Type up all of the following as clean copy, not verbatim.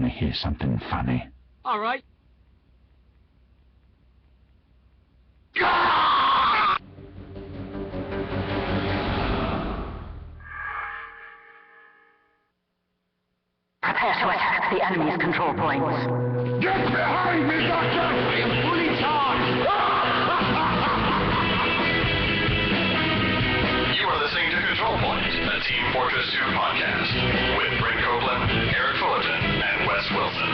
to hear something funny? All right. Prepare to attack the enemy's control points. Get behind me, Doctor! I am fully charged. You are listening to Control Point, a Team Fortress 2 podcast with Brent Copeland, Eric Fullerton, and Wes Wilson.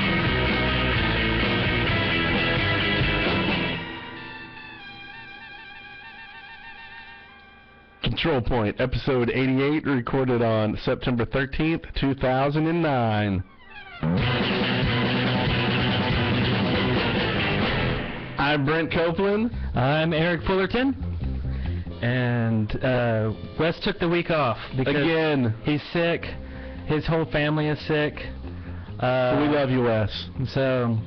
Control Point, episode 88, recorded on September 13th, 2009. I'm Brent Copeland. I'm Eric Fullerton. And Wes took the week off because Again. he's sick. His whole family is sick. We love you, Wes. So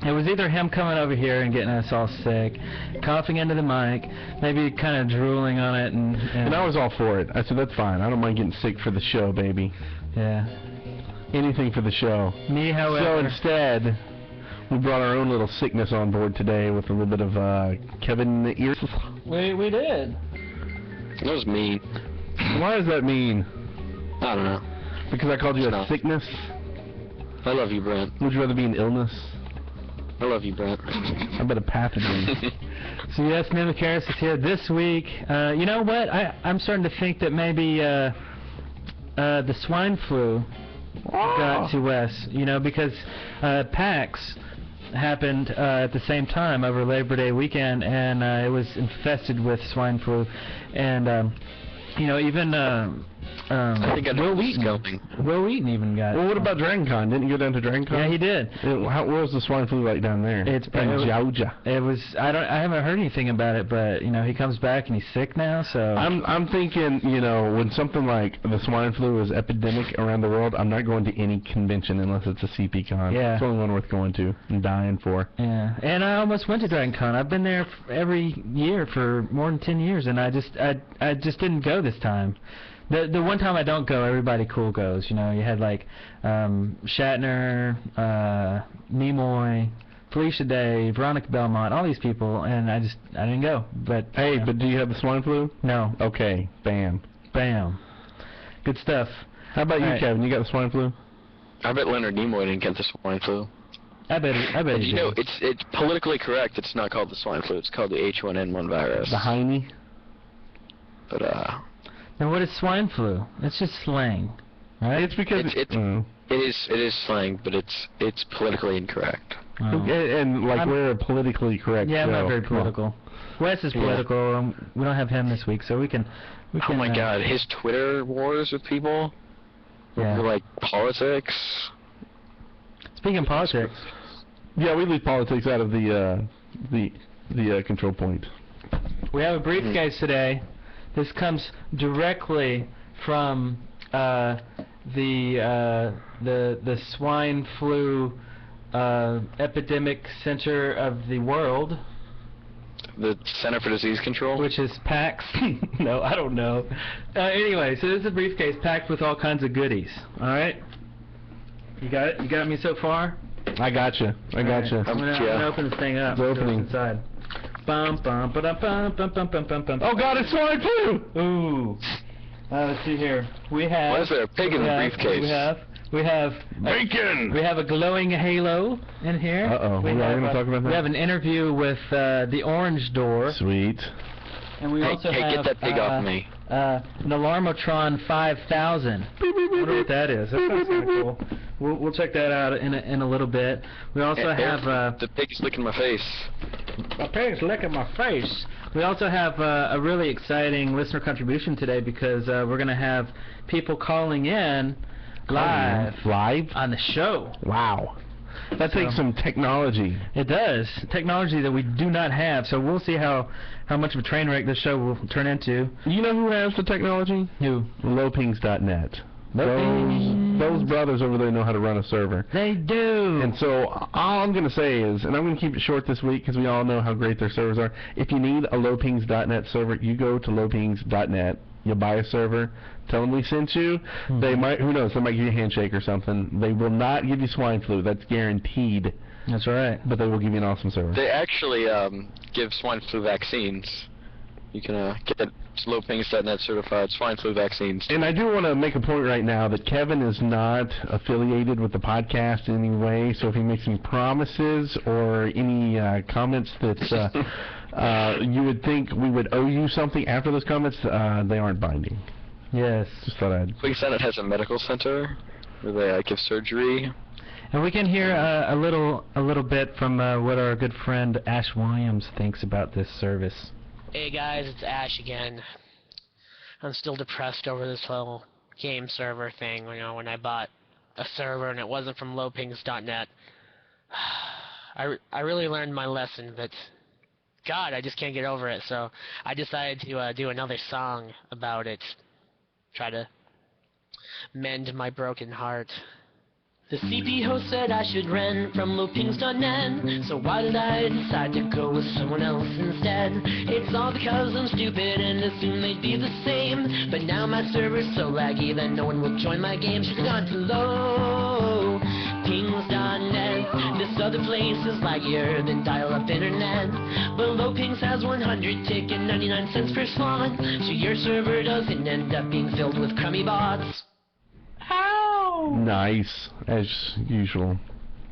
it was either him coming over here and getting us all sick, coughing into the mic, maybe kind of drooling on it, And I was all for it. I said, that's fine. I don't mind getting sick for the show, baby. Yeah. Anything for the show. Me, however. So instead, we brought our own little sickness on board today with a little bit of Kevin in the ears. We did. That was mean. Why does that mean? I don't know. Because I called you a sickness? I love you, Brent. Would you rather be an illness? I love you, Brent. I bet a pathogen. So yes, Mimic Harris is here this week. You know what? I'm starting to think that maybe the swine flu got to Wes. You know, because PAX happened at the same time over Labor Day weekend, and it was infested with swine flu. And you know, even I think I know Will where this is Wheaton. going. Will Wheaton even got it. Well, what about DragonCon? Didn't you go down to DragonCon? Yeah, he did. What was the swine flu like down there? It's in bad. Georgia. It was. I haven't heard anything about it, but you know, he comes back and he's sick now. So I'm thinking, you know, when something like the swine flu is epidemic around the world, I'm not going to any convention unless it's a CP con. Yeah. It's the only one worth going to and dying for. Yeah, and I almost went to DragonCon. I've been there every year for more than 10 years, and I just didn't go this time. The one time I don't go, everybody cool goes. You know, you had like Shatner, Nimoy, Felicia Day, Veronica Belmont, all these people, and I didn't go. But Hey, but do you have the swine flu? No. Okay, bam. Bam. Good stuff. How about you, All right. Kevin? You got the swine flu? I bet Leonard Nimoy didn't get the swine flu. I bet And he you know, did. it's politically correct. It's not called the swine flu. It's called the H1N1 virus. The hiney? But Now what is swine flu? It's just slang, right? It's because it is slang, but it's politically incorrect. Oh. and like we're a politically correct Yeah, I'm show. not very political. Wes is political. We don't have him this week, so we can. Oh my God, his Twitter wars with people Yeah. over like politics. Speaking of politics, Yeah, we leave politics out of the control point. we have a briefcase today. This comes directly from the swine flu epidemic center of the world, The Center for Disease Control. which is PAX. No, I don't know. Anyway, so this is a briefcase packed with all kinds of goodies. All right, you got it. You got me so far. I gotcha. I'm gonna open this thing up. It's opening. What's inside. Bum bum ba dum bum bum bum bum bum bum. Oh God, it's swine flu! Ooh. Let's see here. We have. Why is there a pig in the briefcase? We have. Bacon! We have a glowing halo in here. Uh-oh. We are gonna talk about that? We have an interview with TheOrangeDoor. Sweet. And we also Hey, have. get that pig off me. An Alarmotron 5000. I wonder what that is. That sounds kind of cool. We'll check that out in a little bit. We also have. The pig is licking my face. My pig's licking my face. We also have a really exciting listener contribution today because we're going to have people calling in live on the show. Wow. That takes some technology. It does. Technology that we do not have. So we'll see how much of a train wreck this show will turn into. You know who has the technology? Who? Lopings.net. Those brothers over there know how to run a server. They do. And so all I'm going to say is, and I'm going to keep it short this week because we all know how great their servers are. If you need a Lopings.net server, you go to Lopings.net you buy a server, tell them we sent you. They might, who knows, they might give you a handshake or something. They will not give you swine flu. That's guaranteed. That's right. But they will give you an awesome server. They actually give swine flu vaccines. You can get lowpings.net certified swine flu vaccines. And I do want to make a point right now that Kevin is not affiliated with the podcast in any way, so if he makes any promises or any comments that you would think we would owe you something after those comments, they aren't binding. Yes. Just thought I'd... Wingsummit has a medical center where they give surgery. And we can hear a little bit from what our good friend Ash Williams thinks about this service. Hey guys, it's Ash again. I'm still depressed over this whole game server thing. You know, when I bought a server and it wasn't from lowpings.net. I really learned my lesson, but God, I just can't get over it. So I decided to do another song about it. Try to mend my broken heart. The CP host said I should rent from lowpings.net, so why did I decide to go with someone else instead? It's all because I'm stupid and assume they'd be the same, but now my server's so laggy that no one will join my game. Should've gone to lowpings.net. This other place is laggier than dial-up internet, but lowpings has 100 tick and 99 cents per slot, so your server doesn't end up being filled with crummy bots. Ow! Nice, as usual.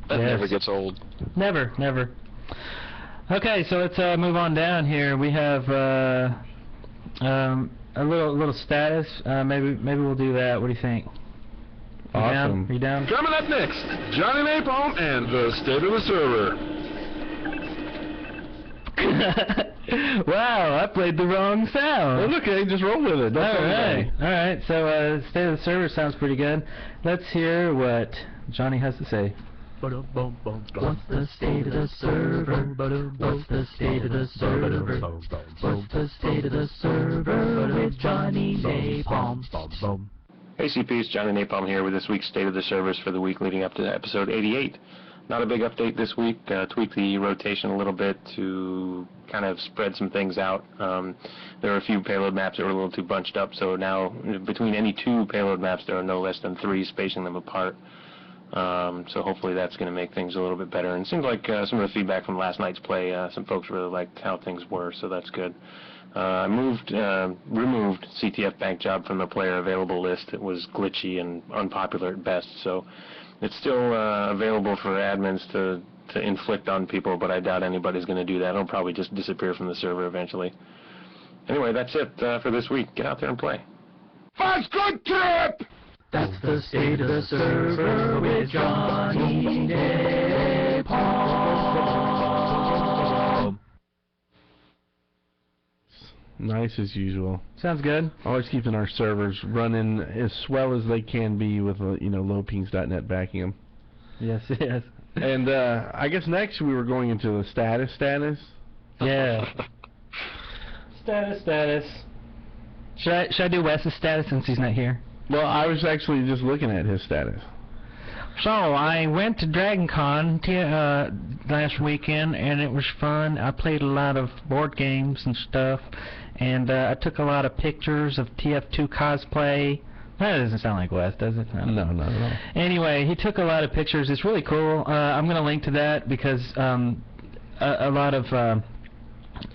That Yes. never gets old. Never, never. Okay, so let's move on down here. We have a little status. Maybe we'll do that. What do you think? Awesome. Are you down? Coming up next, Johnny Napalm and the state of the server. Wow, I played the wrong sound. Well, okay, just roll with it. Don't worry. All right. So, state of the server sounds pretty good. Let's hear what Johnny has to say. What's the state of the server? What's the state of the server? What's the state of the server with Johnny Napalm? Hey CPs, Johnny Napalm here with this week's State of the Servers for the week leading up to episode 88. Not a big update this week, tweaked the rotation a little bit to kind of spread some things out. There were a few payload maps that were a little too bunched up, so now between any two payload maps there are no less than 3, spacing them apart. So hopefully that's going to make things a little bit better. And it seems like some of the feedback from last night's play, some folks really liked how things were, so that's good. I removed CTF bank job from the player available list. It was glitchy and unpopular at best, so it's still available for admins to inflict on people, but I doubt anybody's going to do that. It'll probably just disappear from the server eventually. Anyway, that's it for this week. Get out there and play. Fast good trip! That's the state of the server with Johnny Napalm. Nice as usual. Sounds good. Always keeping our servers running as swell as they can be with, lowpings.net backing them. Yes, yes. And I guess next we were going into the status. Yeah. Status. Should I do Wes's status since he's not here? Well, I was actually just looking at his status. So, I went to DragonCon last weekend, and it was fun. I played a lot of board games and stuff, and I took a lot of pictures of TF2 cosplay. That doesn't sound like Wes, does it? No, not at all. Anyway, he took a lot of pictures. It's really cool. I'm going to link to that because a lot of...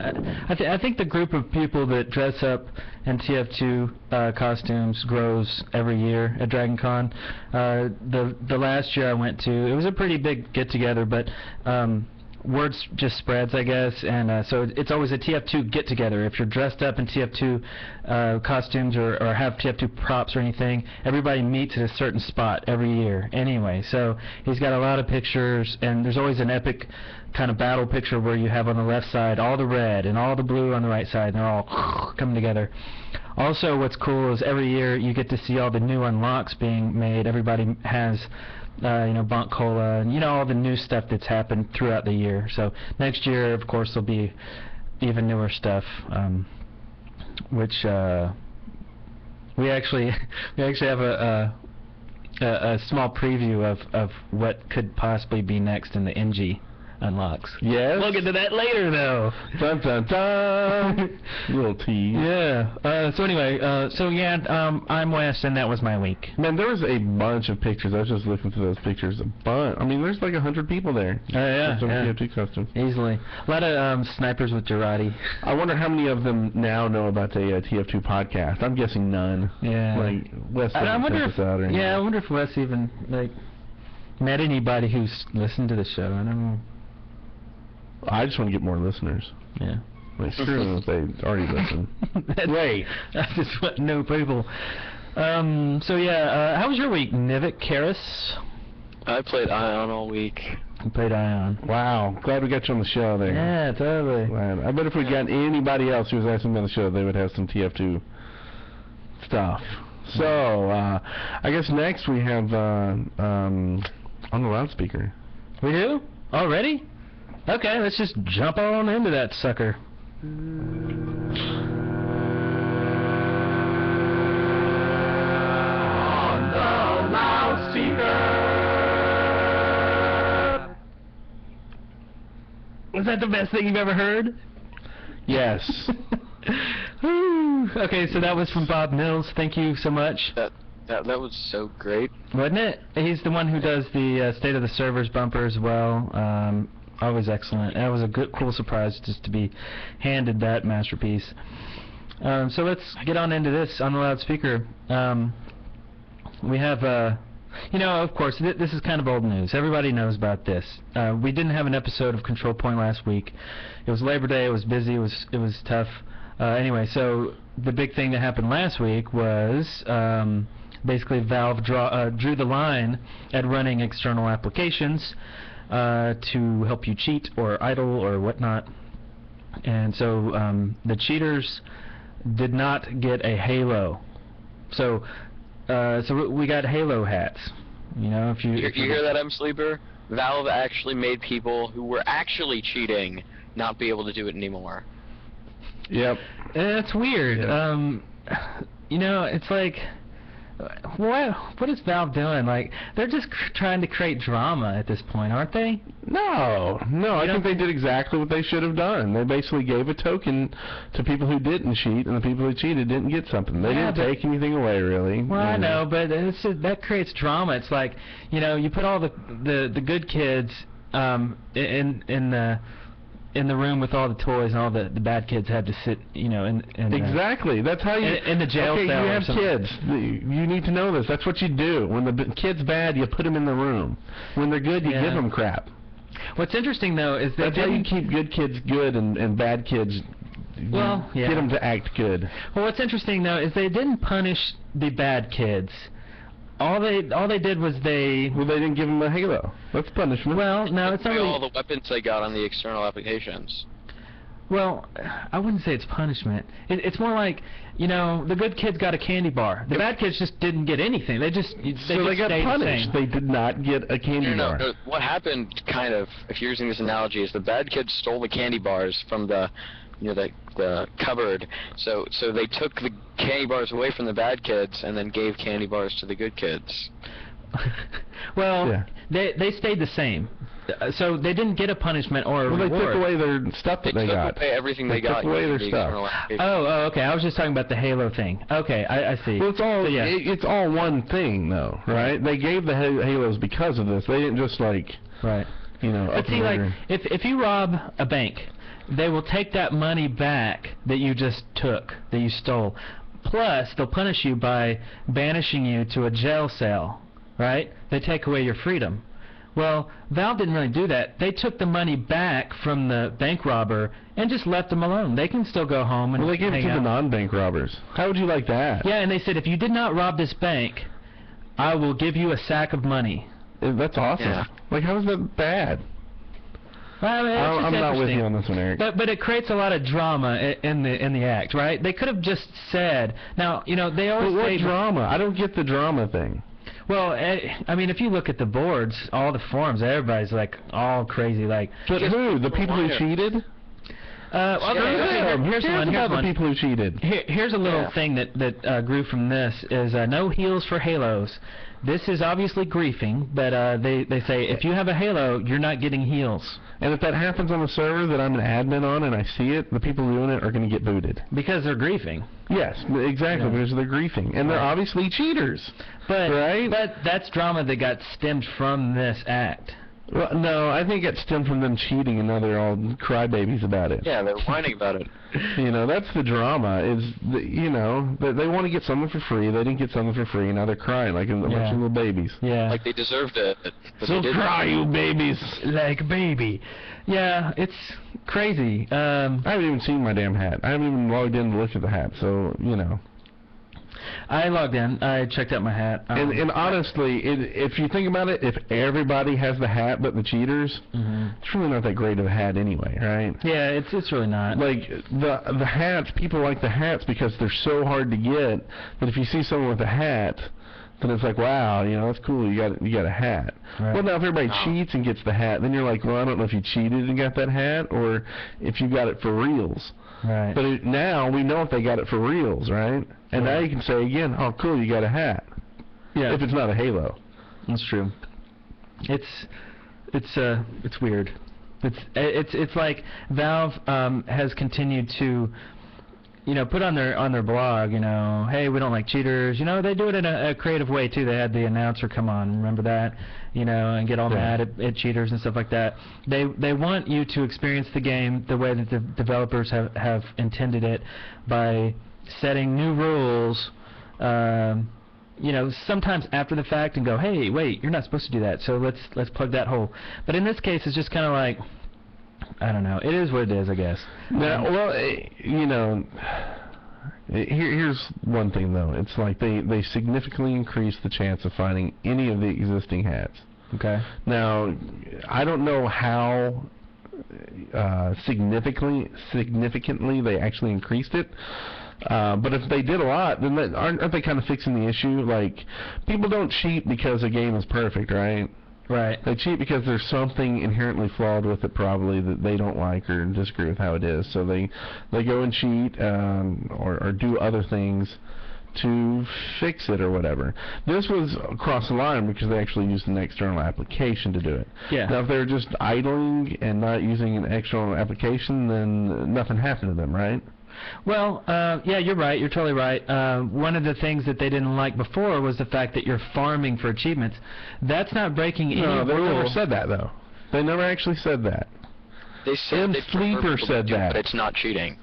I think the group of people that dress up in TF2 costumes grows every year at DragonCon. The last year I went to, it was a pretty big get-together, but word just spreads, I guess, and so it's always a TF2 get-together. If you're dressed up in TF2 costumes or have TF2 props or anything, everybody meets at a certain spot every year anyway. So he's got a lot of pictures, and there's always an epic kind of battle picture where you have on the left side all the red and all the blue on the right side, and they're all coming together. Also, what's cool is every year you get to see all the new unlocks being made. Everybody has Bonk Cola, and all the new stuff that's happened throughout the year. So next year, of course, there'll be even newer stuff, which we actually have a small preview of what could possibly be next in the NG unlocks. Yes. We'll get to that later, though. Dun dun dun. Little tease. Yeah. So anyway, I'm Wes, and that was my week. Man, there was a bunch of pictures. I was just looking through those pictures. A bunch. I mean, there's like 100 people there. Yeah. Some TF2 costumes. Easily. A lot of snipers with Girardi. I wonder how many of them now know about the TF2 podcast. I'm guessing none. Yeah. Like Wes I doesn't wonder check if us out or anything. I wonder if Wes even met anybody who's listened to the show. I don't know. I just want to get more listeners. Yeah. Like, screw them if they already listen. Wait. I just want no people. How was your week, Nivik Karis? I played Ion all week. You played Ion. Wow. Glad we got you on the show there. Yeah, totally. Glad. I bet if we got anybody else who was asking on the show, they would have some TF2 stuff. So, I guess next we have on the loudspeaker. We do? Already? Okay, let's just jump on into that sucker. On the loudspeaker. Was that the best thing you've ever heard? Yes. Okay, so that was from Bob Mills. Thank you so much. That was so great. Wasn't it? He's the one who does the State of the Servers bumper as well. Always excellent. That was a cool surprise just to be handed that masterpiece. So let's get on into this on the loudspeaker. We have, of course, this is kind of old news. Everybody knows about this. We didn't have an episode of Control Point last week. It was Labor Day. It was busy. It was tough. Anyway, so the big thing that happened last week was basically Valve drew the line at running external applications to help you cheat or idle or whatnot. And so the cheaters did not get a Halo. So we got Halo hats. If you hear that, M Sleeper? Valve actually made people who were actually cheating not be able to do it anymore. Yep. It's weird. Yeah. It's like, what is Valve doing? Like, they're just trying to create drama at this point, aren't they? No. I think they did exactly what they should have done. They basically gave a token to people who didn't cheat, and the people who cheated didn't get something. They didn't take anything away, really. Well, I know, but that creates drama. It's like, you put all the good kids in the room with all the toys, and all the bad kids had to sit, in exactly. That's how you in the jail cell. You have kids. You need to know this. That's what you do. When the kid's bad, you put them in the room. When they're good, you give them crap. What's interesting though is that that's how you keep good kids good and bad kids. Get them to act good. Well, what's interesting though is they didn't punish the bad kids. All they did was they didn't give them a Halo. That's punishment. Well, no, it's not really all the weapons they got on the external applications. Well, I wouldn't say it's punishment. It's more like, the good kids got a candy bar. The bad kids just didn't get anything. They got punished. They did not get a candy bar. No. What happened, kind of, if you're using this analogy, is the bad kids stole the candy bars from the cupboard. So they took the candy bars away from the bad kids and then gave candy bars to the good kids. Well, they stayed the same. So they didn't get a punishment or a reward. They took away their stuff that they got. They took away everything they got. Took away their stuff. Oh, okay. I was just talking about the Halo thing. Okay, I see. Well, it's all one thing, though, right? They gave the Halos because of this. They didn't just right. But see, like if you rob a bank, they will take that money back that you just took, that you stole. Plus, they'll punish you by banishing you to a jail cell, right? They take away your freedom. Well, Valve didn't really do that. They took the money back from the bank robber and just left them alone. They can still go home and they gave it to the non-bank robbers. How would you like that? Yeah, and they said, if you did not rob this bank, I will give you a sack of money. That's awesome. Yeah. Like, how is that bad? Well, I'm not with you on this one, Eric. But it creates a lot of drama in the act, right? They could have just said, now, they always say... What drama? I don't get the drama thing. Well, I mean, if you look at the boards, all the forums, everybody's like all crazy, like. But who? The people who cheated? Here's about the people who cheated. Here's a little thing that grew from this is no heals for Halos. This is obviously griefing, but they say if you have a Halo, you're not getting heals. And if that happens on a server that I'm an admin on and I see it, the people doing it are going to get booted. Because they're griefing. Yes, exactly, because they're griefing. And they're obviously cheaters. But right? But that's drama that got stemmed from this act. Well, no, I think it stemmed from them cheating, and now they're all crybabies about it. Yeah, they're whining about it. That's the drama. They want to get something for free. They didn't get something for free, and now they're crying like a bunch of little babies. Yeah. Like they deserved it. So cry, you babies. Like baby. Yeah, it's crazy. I haven't even seen my damn hat. I haven't even logged in to look at the hat, so, I logged in. I checked out my hat. And honestly, if you think about it, if everybody has the hat but the cheaters, it's really not that great of a hat anyway, right? Yeah, it's really not. Like the hats, people like the hats because they're so hard to get. But if you see someone with a hat, then it's like, wow, that's cool. You got a hat. Right. Well, now if everybody cheats and gets the hat, then you're like, well, I don't know if you cheated and got that hat or if you got it for reals. Right. But now we know if they got it for reals, right? And now you can say again, oh, cool, you got a hat. Yeah. If it's not a Halo. That's true. It's weird. It's like Valve has continued to put on their blog, hey, we don't like cheaters. They do it in a creative way too. They had the announcer come on, remember that? And get all mad at cheaters and stuff like that. They want you to experience the game the way that the developers have intended it by setting new rules, sometimes after the fact and go, hey, wait, you're not supposed to do that, so let's plug that hole. But in this case, it's just kind of like, I don't know. It is what it is, I guess. Here's one thing, though. It's like they significantly increased the chance of finding any of the existing hats. Okay. Now, I don't know how significantly they actually increased it. But if they did a lot, then aren't they kind of fixing the issue? Like, people don't cheat because a game is perfect, right? Right. They cheat because there's something inherently flawed with it probably that they don't like or disagree with how it is. So they go and cheat or do other things to fix it or whatever. This was across the line because they actually used an external application to do it. Yeah. Now, if they're just idling and not using an external application, then nothing happened to them, right? Well, yeah, you're right. You're totally right. One of the things that they didn't like before was the fact that you're farming for achievements. That's not breaking any rule. No, they never said that, though. They never actually said that. They said Sleeper said that. But it's not cheating.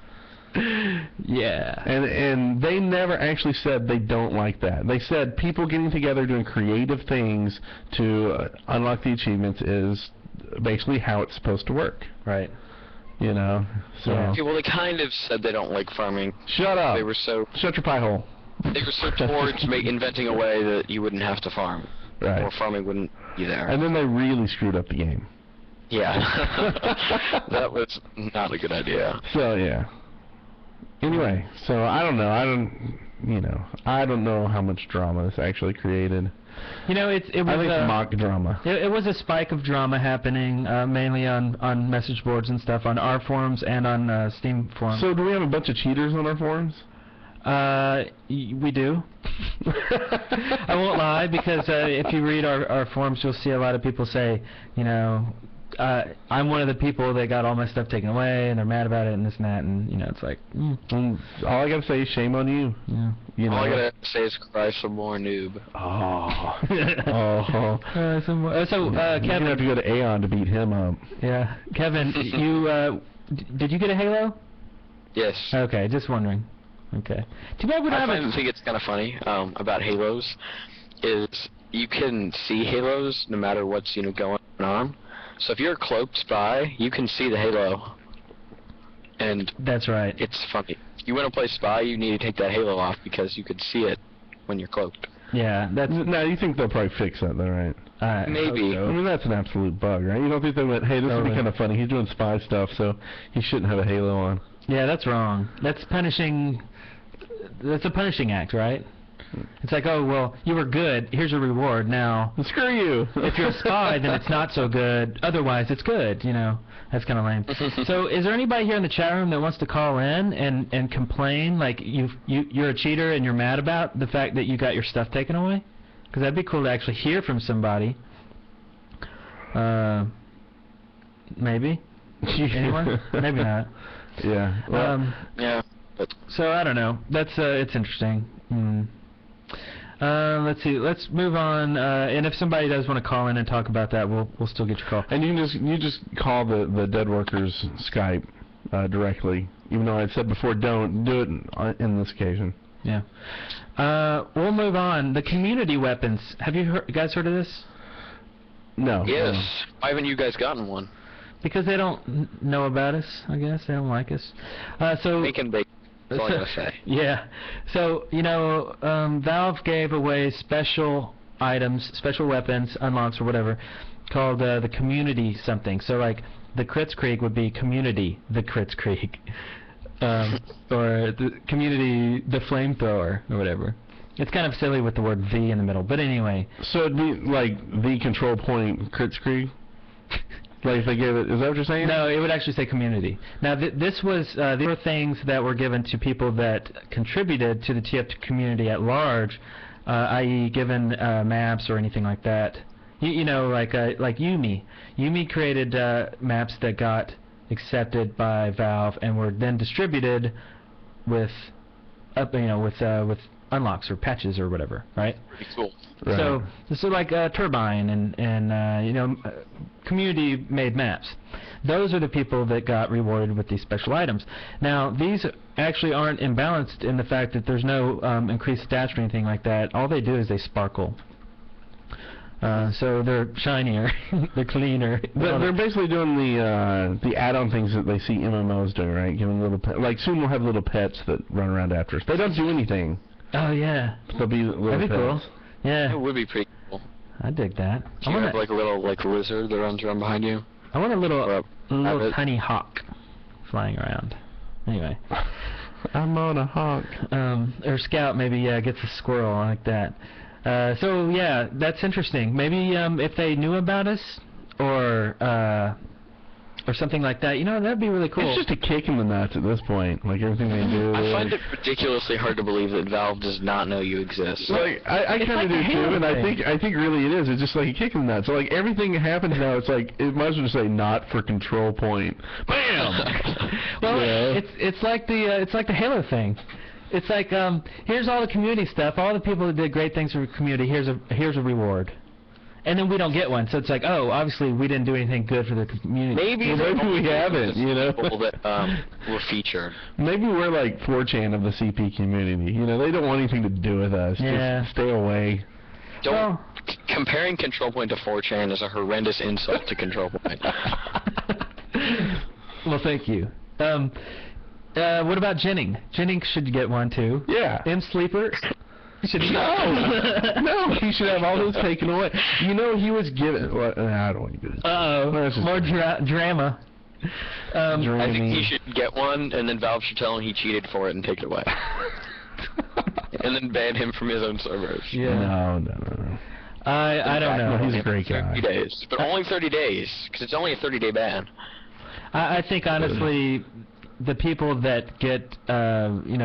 Yeah. And they never actually said they don't like that. They said people getting together doing creative things to unlock the achievements is basically how it's supposed to work. Right. So. Yeah, well, they kind of said they don't like farming. Shut up. They were so. Shut your pie hole. They were so towards inventing a way that you wouldn't have to farm. Right. Or farming wouldn't be there. And then they really screwed up the game. Yeah. That was not a good idea. So, yeah. Anyway, so I don't know. I don't know how much drama this actually created. It was I think mock drama. It was a spike of drama happening, mainly on message boards and stuff, on our forums and on Steam forums. So do we have a bunch of cheaters on our forums? We do. I won't lie, because if you read our forums, you'll see a lot of people say, I'm one of the people that got all my stuff taken away, and they're mad about it, and this and that, and it's like, And all I gotta say is shame on you. Yeah. All I gotta say is cry some more, noob. Oh. So, Kevin, you're gonna have to go to Aeon to beat him up. Yeah, Kevin, did you get a Halo? Yes. Okay, just wondering. Okay. Too bad we don't have I think it's kind of funny about Halos is you can see Halos no matter what's going on. So if you're a cloaked spy, you can see the Halo. And that's right. It's funny. You want to play spy, you need to take that Halo off because you could see it when you're cloaked. Yeah, that's. Now you think they'll probably fix that, though, right? Maybe. So. I mean, that's an absolute bug, right? You don't think they went, hey, this would be kind of funny. He's doing spy stuff, so he shouldn't have a Halo on. Yeah, that's wrong. That's punishing. That's a punishing act, right? It's like, oh, well, you were good. Here's your reward. Now, screw you. If you're a spy, then it's not so good. Otherwise, it's good. You know, that's kind of lame. So, is there anybody here in the chat room that wants to call in and complain, like you're a cheater and you're mad about the fact that you got your stuff taken away? Because that'd be cool to actually hear from somebody. Maybe. Anyone? Maybe not. Yeah. Well, yeah. So I don't know. That's it's interesting. Let's see. Let's move on. And if somebody does want to call in and talk about that, we'll still get your call. And you just call the dead workers Skype directly. Even though I said before, don't do it in this occasion. Yeah. We'll move on. The community weapons. Have you guys heard of this? No. Yes. Why haven't you guys gotten one? Because they don't know about us, I guess. They don't like us. So Bacon. That's all I gotta say. Yeah. So, you know, Valve gave away special items, special weapons, unlocks or whatever, called the community something. So, like, the Kritzkrieg would be community, the Kritzkrieg. Or the community, the flamethrower, or whatever. It's kind of silly with the word V in the middle. But anyway. So it'd be like the control point Kritzkrieg? Like if they gave it, is that what you're saying? No, it would actually say community. Now, these were things that were given to people that contributed to the TF community at large, i.e. given maps or anything like that. You know, like Yumi. Yumi created maps that got accepted by Valve and were then distributed with, with unlocks or patches or whatever, right? Pretty cool. Right. So this is like Turbine and community-made maps. Those are the people that got rewarded with these special items. Now, these actually aren't imbalanced in the fact that there's no increased stats or anything like that. All they do is they sparkle. So they're shinier, they're cleaner. But they're basically doing the add-on things that they see MMOs do, right? Giving little like soon we'll have little pets that run around after us. They don't do anything. Oh yeah. They'll be little That'd be pets. cool. Yeah. It would be pretty cool. I dig that. Do you have like a little lizard that runs around behind you? I want a little rabbit. tiny hawk flying around. Anyway. I'm on a hawk. Or Scout maybe gets a squirrel like that. So yeah, that's interesting. Maybe if they knew about us or something like that, that'd be really cool. It's just a kick in the nuts at this point. Like everything they do. I find it ridiculously hard to believe that Valve does not know you exist. Like I kind of do too, and I think really it is. It's just like a kick in the nuts. So like everything that happens now, it's like it might as well just say not for control point. Bam. Well, it's like the Halo thing. It's like here's all the community stuff, all the people that did great things for the community. Here's a reward. And then we don't get one, so it's like, oh, obviously we didn't do anything good for the community. Maybe we haven't, People that were featured. Maybe we're like 4chan of the CP community. They don't want anything to do with us. Yeah. Just stay away. Comparing Control Point to 4chan is a horrendous insult to Control Point. Well, thank you. What about Jennings? Jennings should get one too. Yeah. M Sleeper. No, he should have all those taken away. He was given. Well, I don't want to do this. More drama. I think he should get one, and then Valve should tell him he cheated for it and take it away. And then ban him from his own servers. Yeah. No. I don't know. He's a great guy. 30 days, but only 30 days, because it's only a 30-day ban. I think honestly, the people that get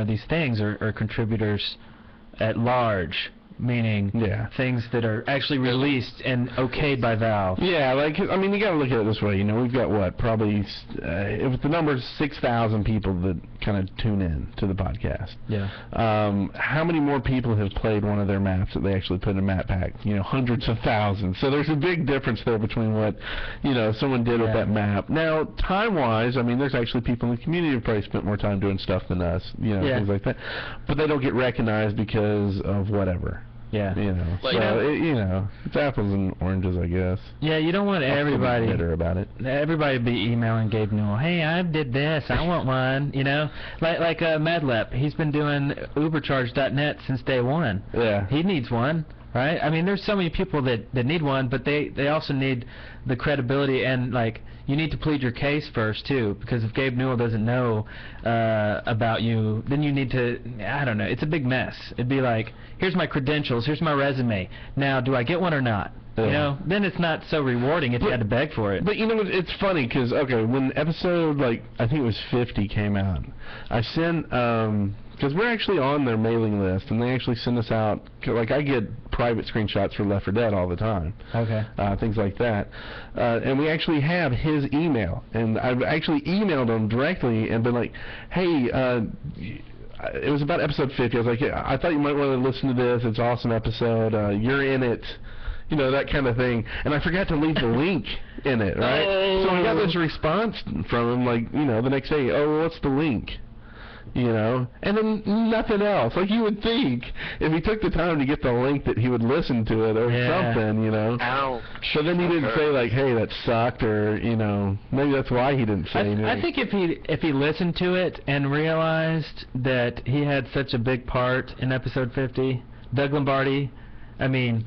these things are contributors at large, meaning things that are actually released and okayed by Valve. Yeah, you gotta look at it this way. We've got what, probably, if the number is 6,000 people that kind of tune in to the podcast. Yeah. How many more people have played one of their maps that they actually put in a map pack? Hundreds of thousands. So there's a big difference there between what, someone did with that map. Now, time-wise, there's actually people in the community who probably spent more time doing stuff than us, things like that. But they don't get recognized because of whatever. Yeah. It's apples and oranges, I guess. Yeah, you don't want everybody bitter about it. Everybody be emailing Gabe Newell, hey, I did this, I want one, Like Madlep, he's been doing Ubercharge.net since day one. Yeah. He needs one. right? I mean, there's so many people that need one, but they also need the credibility, and like, you need to plead your case first too, because if Gabe Newell doesn't know about you, then you need to, I don't know, it's a big mess. It'd be like, here's my credentials, here's my resume, now do I get one or not? You know, then it's not so rewarding if you had to beg for it. But you know, it's funny because when episode, like, I think it was 50 came out, I sent because we're actually on their mailing list, and they actually send us out, like, I get private screenshots for Left 4 Dead all the time. Okay. Things like that. And we actually have his email, and I've actually emailed him directly and been like, hey, it was about episode 50. I was like, yeah, I thought you might want to listen to this. It's an awesome episode. You're in it. You know, that kind of thing. And I forgot to leave the link in it, right? So I got this response from him, like, you know, the next day, oh, well, what's the link? You know? And then nothing else. Like, you would think, if he took the time to get the link, that he would listen to it or something, you know? Ouch. So then he didn't say, like, hey, that sucked, or, you know, maybe that's why he didn't say anything. I think if he listened to it and realized that he had such a big part in episode 50, Doug Lombardi, I mean,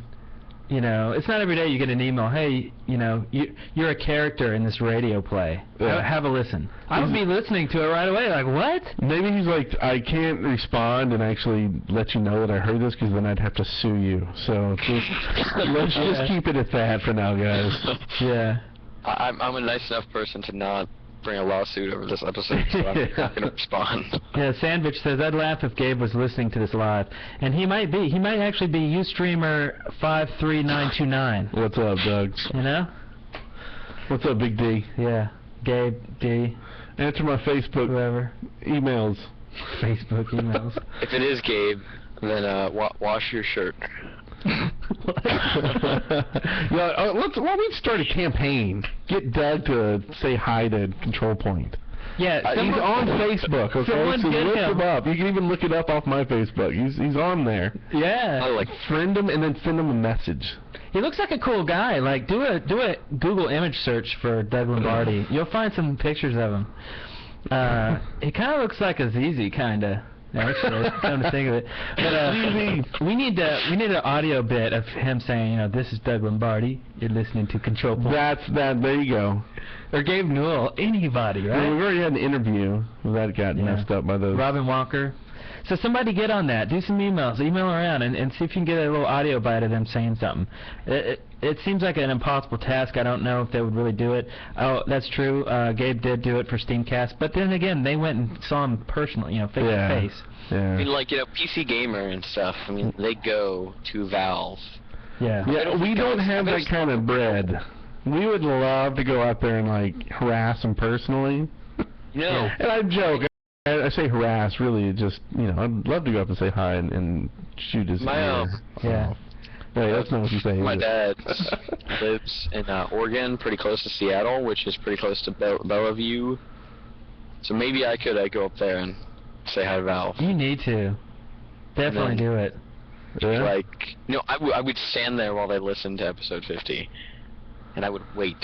you know, it's not every day you get an email, hey, you know, you're a character in this radio play. Yeah. Have a listen. I would be listening to it right away, like, what? Maybe he's like, I can't respond and actually let you know that I heard this, because then I'd have to sue you. So let's just keep it at that for now, guys. Yeah. I'm a nice enough person to not bring a lawsuit over this episode, so I'm not going to respond. Yeah, Sandwich says, I'd laugh if Gabe was listening to this live. And he might be. He might actually be Ustreamer53929. What's up, Doug? You know? What's up, Big D? Yeah. Gabe, D. Answer my Facebook emails. Facebook emails. If it is Gabe, then wash your shirt. Yeah, why don't we start a campaign? Get Doug to say hi to Control Point. Yeah, he's on Facebook. Okay, someone so get look him up. You can even look it up off my Facebook. He's on there. Yeah. I like Friend him and then send him a message. He looks like a cool guy. Like, do a Google image search for Doug Lombardi. You'll find some pictures of him. He kind of looks like a ZZ, kind of. Actually, come to think of it, but we need an audio bit of him saying, you know, this is Doug Lombardi. You're listening to Control Point. There you go. Or Gabe Newell, anybody, right? Well, we've already had an interview that got messed up by those. Robin Walker. So somebody get on that. Do some emails. Email around and see if you can get a little audio bite of them saying something. It seems like an impossible task. I don't know if they would really do it. Oh, that's true. Gabe did do it for Steamcast. But then again, they went and saw him personally, you know, face to face. Yeah. I mean, like, you know, PC Gamer and stuff, I mean, they go to Valve. Yeah. Yeah, we don't have that kind of bread. We would love to go out there and, like, harass them personally. No. And I joke. I say harass, really, just, you know, I'd love to go up and say hi and shoot his ear off. Yeah. Wait, that's not what you say. My dad lives in Oregon, pretty close to Seattle, which is pretty close to Bellevue. So maybe I could go up there and say hi to Valve. You need to. Definitely do it. Yeah? Like, you know, I would stand there while they listened to episode 50, and I would wait.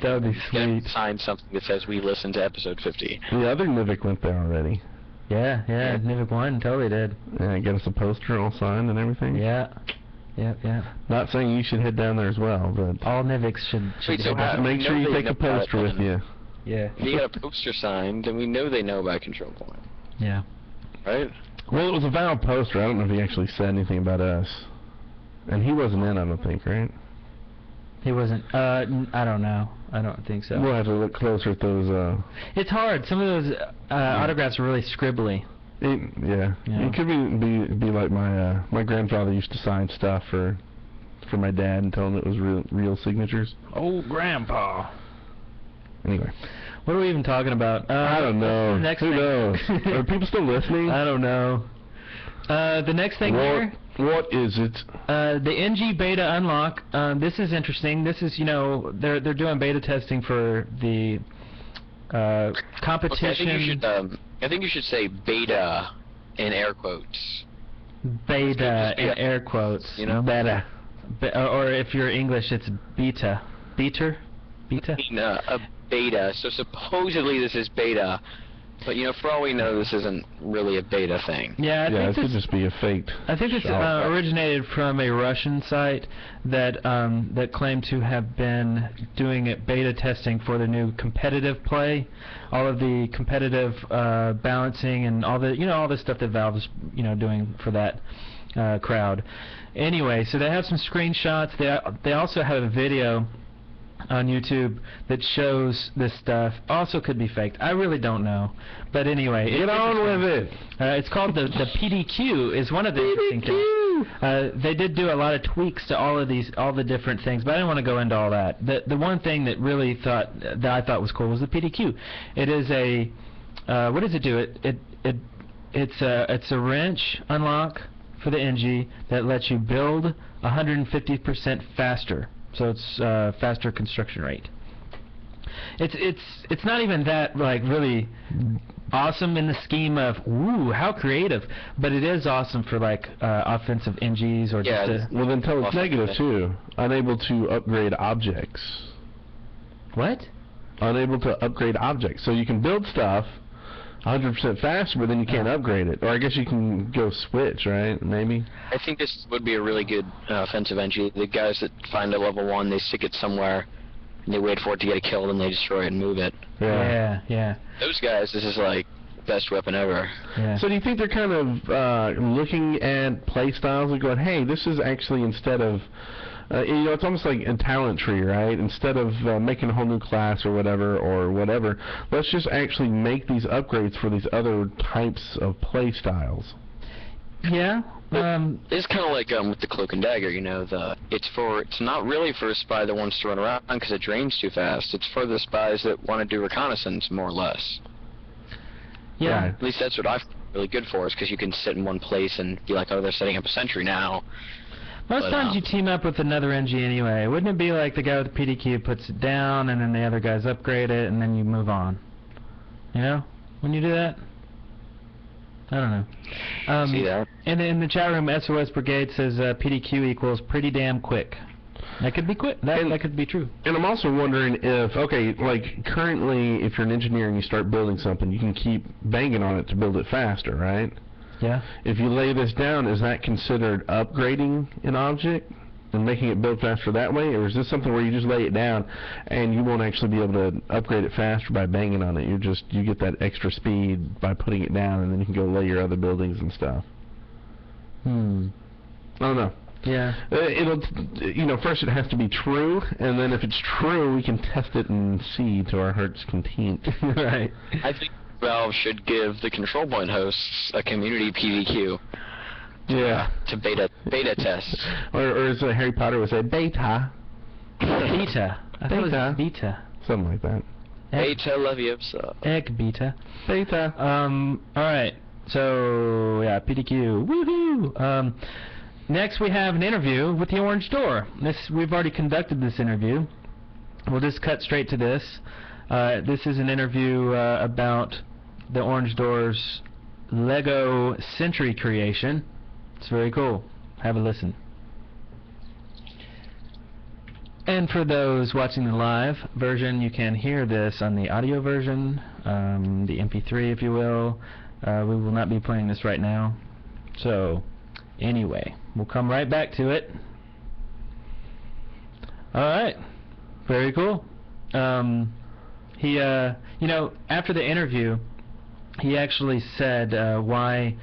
That would be Get him sweet. to sign something that says we listened to episode 50. The other Nivik went there already. Yeah, Nivik 1 totally did. Yeah, get us a poster all signed and everything. Yeah. Yeah. Not saying you should head down there as well, but All Niviks should Wait, so do that. make sure you take a poster with you. Yeah. If you got a poster signed, then we know they know about Control Point, Yeah. right? Well, it was a valid poster. I don't know if he actually said anything about us. And he wasn't in, I don't think, right? He wasn't. I don't know. I don't think so. We'll have to look closer at those. It's hard. Some of those autographs are really scribbly. Yeah. Yeah. It could be like my grandfather used to sign stuff for my dad and tell him it was real signatures. Oh, Grandpa. Anyway. What are we even talking about? I don't know. Next Who thing. knows? Are people still listening? I don't know. The next thing here. What is it? The NG beta unlock. This is interesting. This is, you know, they're doing beta testing for the competition. Okay, I think you should say beta in air quotes. Beta in air quotes. You know? Beta. Or if you're English, it's beta. Beta? A beta. So supposedly this is beta, But for all we know, this isn't really a beta thing. Yeah, it could just be a faked. I think it's originated from a Russian site that that claimed to have been doing beta testing for the new competitive play, all of the competitive balancing and all the all the stuff that Valve's doing for that crowd. Anyway, so they have some screenshots. They also have a video on YouTube that shows this stuff. Also could be faked. I really don't know. But anyway, get on with it. It's called the PDQ is one of the interesting things. They did do a lot of tweaks to all the different things, but I didn't want to go into all that. The one thing that I thought was cool was the PDQ. It is a what does it do? It's a wrench unlock for the NG that lets you build 150% faster. So it's faster construction rate. It's not even that really awesome in the scheme of how creative, but it is awesome for offensive NGs or well then tell it's negative too. Unable to upgrade objects. What? Unable to upgrade objects. So you can build stuff 100% faster, but then you can't upgrade it. Or I guess you can go switch, right? Maybe? I think this would be a really good offensive NG. The guys that find a level 1, they stick it somewhere, and they wait for it to get a kill, and they destroy it and move it. Yeah. Those guys, this is best weapon ever. Yeah. So do you think they're kind of looking at play styles and going, hey, this is actually instead of... it's almost like a talent tree, right? Instead of making a whole new class or whatever, let's just actually make these upgrades for these other types of play styles. Yeah. It's kind of like with the cloak and dagger, it's not really for a spy that wants to run around because it drains too fast. It's for the spies that want to do reconnaissance, more or less. Yeah. At least that's what I find really good for, is because you can sit in one place and be like, oh, they're setting up a sentry now. Most times you team up with another NG anyway. Wouldn't it be like the guy with the PDQ puts it down and then the other guys upgrade it and then you move on? When you do that? I don't know. See that? In the chat room, SOS Brigade says PDQ equals pretty damn quick. That could be quick. That could be true. And I'm also wondering if, currently, if you're an engineer and you start building something, you can keep banging on it to build it faster, right? Yeah. If you lay this down, is that considered upgrading an object and making it build faster that way, or is this something where you just lay it down and you won't actually be able to upgrade it faster by banging on it? You get that extra speed by putting it down, and then you can go lay your other buildings and stuff. I don't know. Yeah. It'll, first it has to be true, and then if it's true, we can test it and see to our heart's content. Right. I think Valve should give the control point hosts a community PDQ. Yeah. To beta test. Or as Harry Potter would say, beta. Beta. I thought it was beta. Something like that. Beta Leviosa. Egg beta. Beta. Alright. So, yeah, PDQ. Woohoo! Next we have an interview with the Orange Door. We've already conducted this interview. We'll just cut straight to this. This is an interview about the Orange Door's Lego Sentry creation. It's very cool. Have a listen. And for those watching the live version, you can hear this on the audio version, the MP3 if you will. We will not be playing this right now. So, anyway, we'll come right back to it. Alright. Very cool. He, after the interview, he actually said why.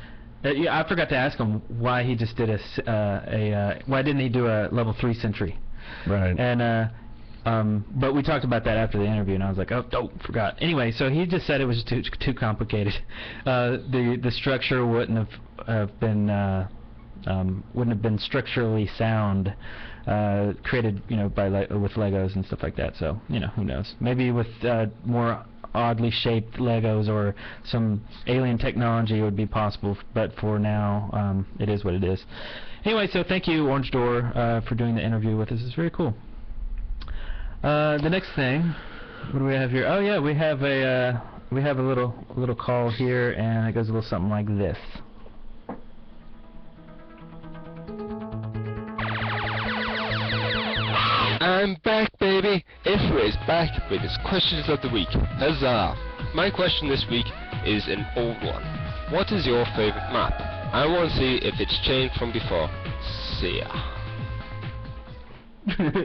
I forgot to ask him why he just did why didn't he do a level 3 Sentry? Right. And but we talked about that after the interview, and I was like, oh, forgot. Anyway, so he just said it was too complicated. The structure wouldn't have been structurally sound. Created, with Legos and stuff like that. So, who knows? Maybe with more oddly shaped Legos or some alien technology it would be possible. But for now, it is what it is. Anyway, so thank you, Orange Door, for doing the interview with us. It's very cool. The next thing, what do we have here? Oh yeah, we have a little call here, and it goes a little something like this. I'm back, baby! Ifra is back with his questions of the week. Huzzah! My question this week is an old one. What is your favorite map? I want to see if it's changed from before. See ya.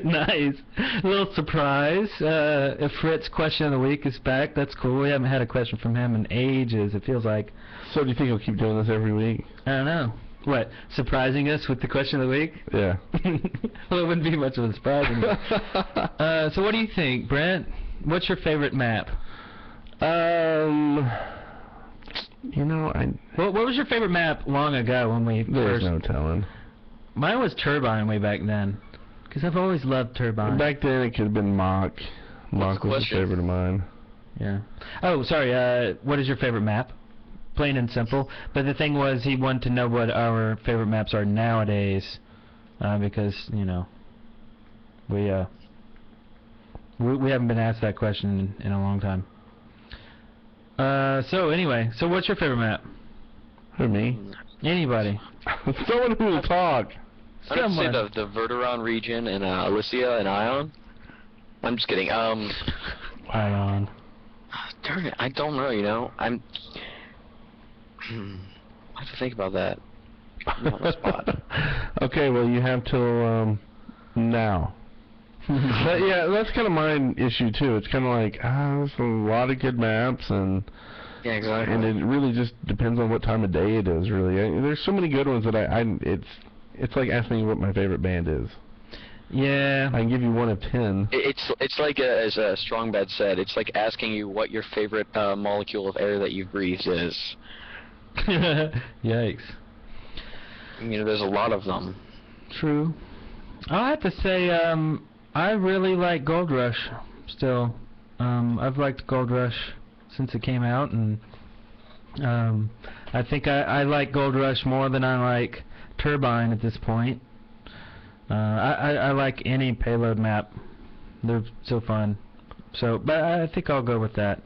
Nice. A little surprise. If Fritz question of the week is back, that's cool. We haven't had a question from him in ages, it feels like. So do you think he'll keep doing this every week? I don't know. What, surprising us with the question of the week? Yeah. Well, it wouldn't be much of a surprise. So what do you think, Brent? What's your favorite map? You know, What was your favorite map long ago when we there's first... no telling. Mine was Turbine way back then. Because I've always loved Turbine. Back then it could have been Mach. Mach was a favorite of mine. Yeah. Oh, sorry, what is your favorite map? Plain and simple. But the thing was, he wanted to know what our favorite maps are nowadays. Because, you know, we haven't been asked that question in a long time. So anyway, so what's your favorite map? Who, me? Anybody. Someone who will talk. I'd say the Verderon region and Alicia and Ion. I'm just kidding. Ion. Darn it, I don't know, you know. I have to think about that. I'm on the spot. Okay, well, you have till now. But yeah, that's kind of my issue too. It's kind of like there's a lot of good maps, and yeah, exactly. And it really just depends on what time of day it is. Really, there's so many good ones that it's like asking me what my favorite band is. Yeah. I can give you 1 of 10. It's like as Strong Bad said, it's like asking you what your favorite molecule of air that you've breathed is. Yikes. You know, there's a lot of them. True. I'll have to say, I really like Gold Rush still. I've liked Gold Rush since it came out, and I think I like Gold Rush more than I like Turbine at this point. I like any payload map. They're so fun. So, but I think I'll go with that.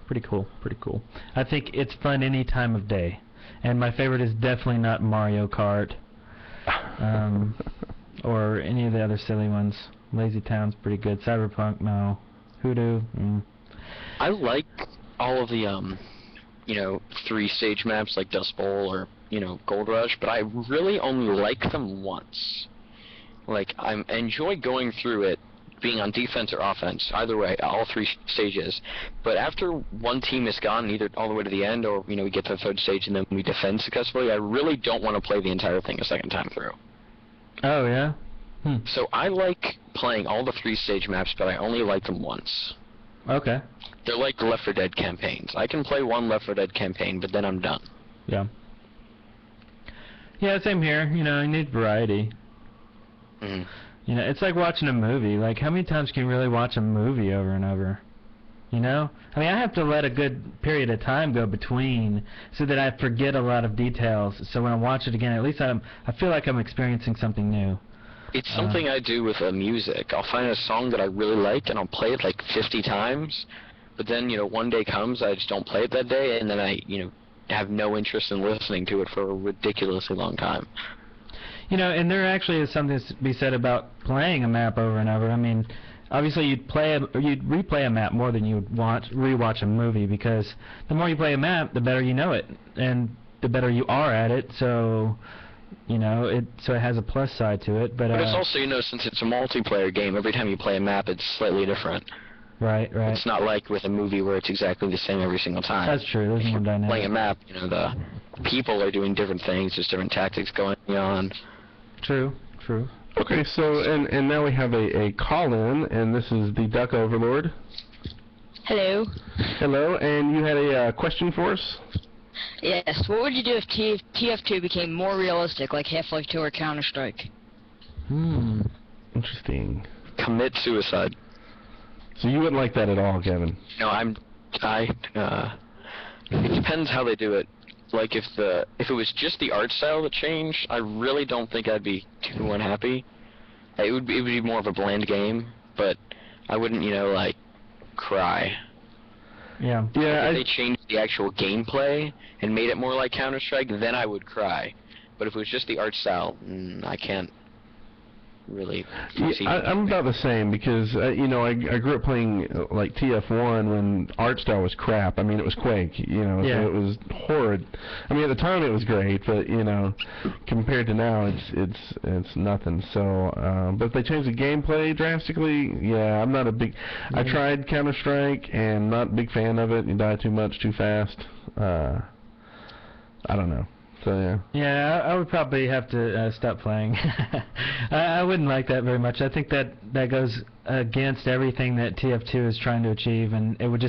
Pretty cool, pretty cool. I think it's fun any time of day. And my favorite is definitely not Mario Kart. Or any of the other silly ones. Lazy Town's pretty good. Cyberpunk, no. Hoodoo, I like all of the, you know, 3-stage maps like Dust Bowl or, you know, Gold Rush, but I really only like them once. Like, I enjoy going through it, being on defense or offense, either way, all 3 stages. But after one team is gone, either all the way to the end, or, you know, we get to the 3rd stage and then we defend successfully, I really don't want to play the entire thing a second time through. Oh, yeah? So I like playing all the 3-stage maps, but I only like them once. Okay. They're like Left 4 Dead campaigns. I can play one Left 4 Dead campaign, but then I'm done. Yeah. Yeah, same here. You know, you need variety. Mm. You know, it's like watching a movie. Like, how many times can you really watch a movie over and over? You know? I mean, I have to let a good period of time go between so that I forget a lot of details. So when I watch it again, at least I feel like I'm experiencing something new. It's something I do with music. I'll find a song that I really like, and I'll play it like 50 times. But then, you know, one day comes, I just don't play it that day, and then I, you know, have no interest in listening to it for a ridiculously long time. You know, and there actually is something to be said about playing a map over and over. I mean, obviously you'd replay a map more than you would rewatch a movie, because the more you play a map, the better you know it, and the better you are at it. So, you know, it has a plus side to it. But it's also, you know, since it's a multiplayer game, every time you play a map, it's slightly different. Right, right. It's not like with a movie where it's exactly the same every single time. That's true. There's more dynamic. Playing a map, you know, the people are doing different things. There's different tactics going on. True, true. Okay, so and now we have a call-in, and this is the Duck Overlord. Hello. Hello, and you had a question for us? Yes. What would you do if TF2 became more realistic, like Half-Life 2 or Counter-Strike? Interesting. Commit suicide. So you wouldn't like that at all, Kevin? No, it depends how they do it. Like, if it was just the art style that changed, I really don't think I'd be too unhappy. It would be more of a bland game, but I wouldn't, you know, like, cry. Yeah. Yeah. If they changed the actual gameplay and made it more like Counter-Strike, then I would cry. But if it was just the art style, I can't really. I'm about the same because you know I grew up playing like TF1 when art style was crap. I mean it was Quake, you know, so it was horrid. I mean at the time it was great, but you know compared to now it's nothing. So but if they change the gameplay drastically, yeah, I'm not a big. I tried Counter-Strike and not a big fan of it. You die too much too fast. I don't know. So yeah. Yeah, I would probably have to stop playing. I wouldn't like that very much. I think that goes against everything that TF2 is trying to achieve, and it would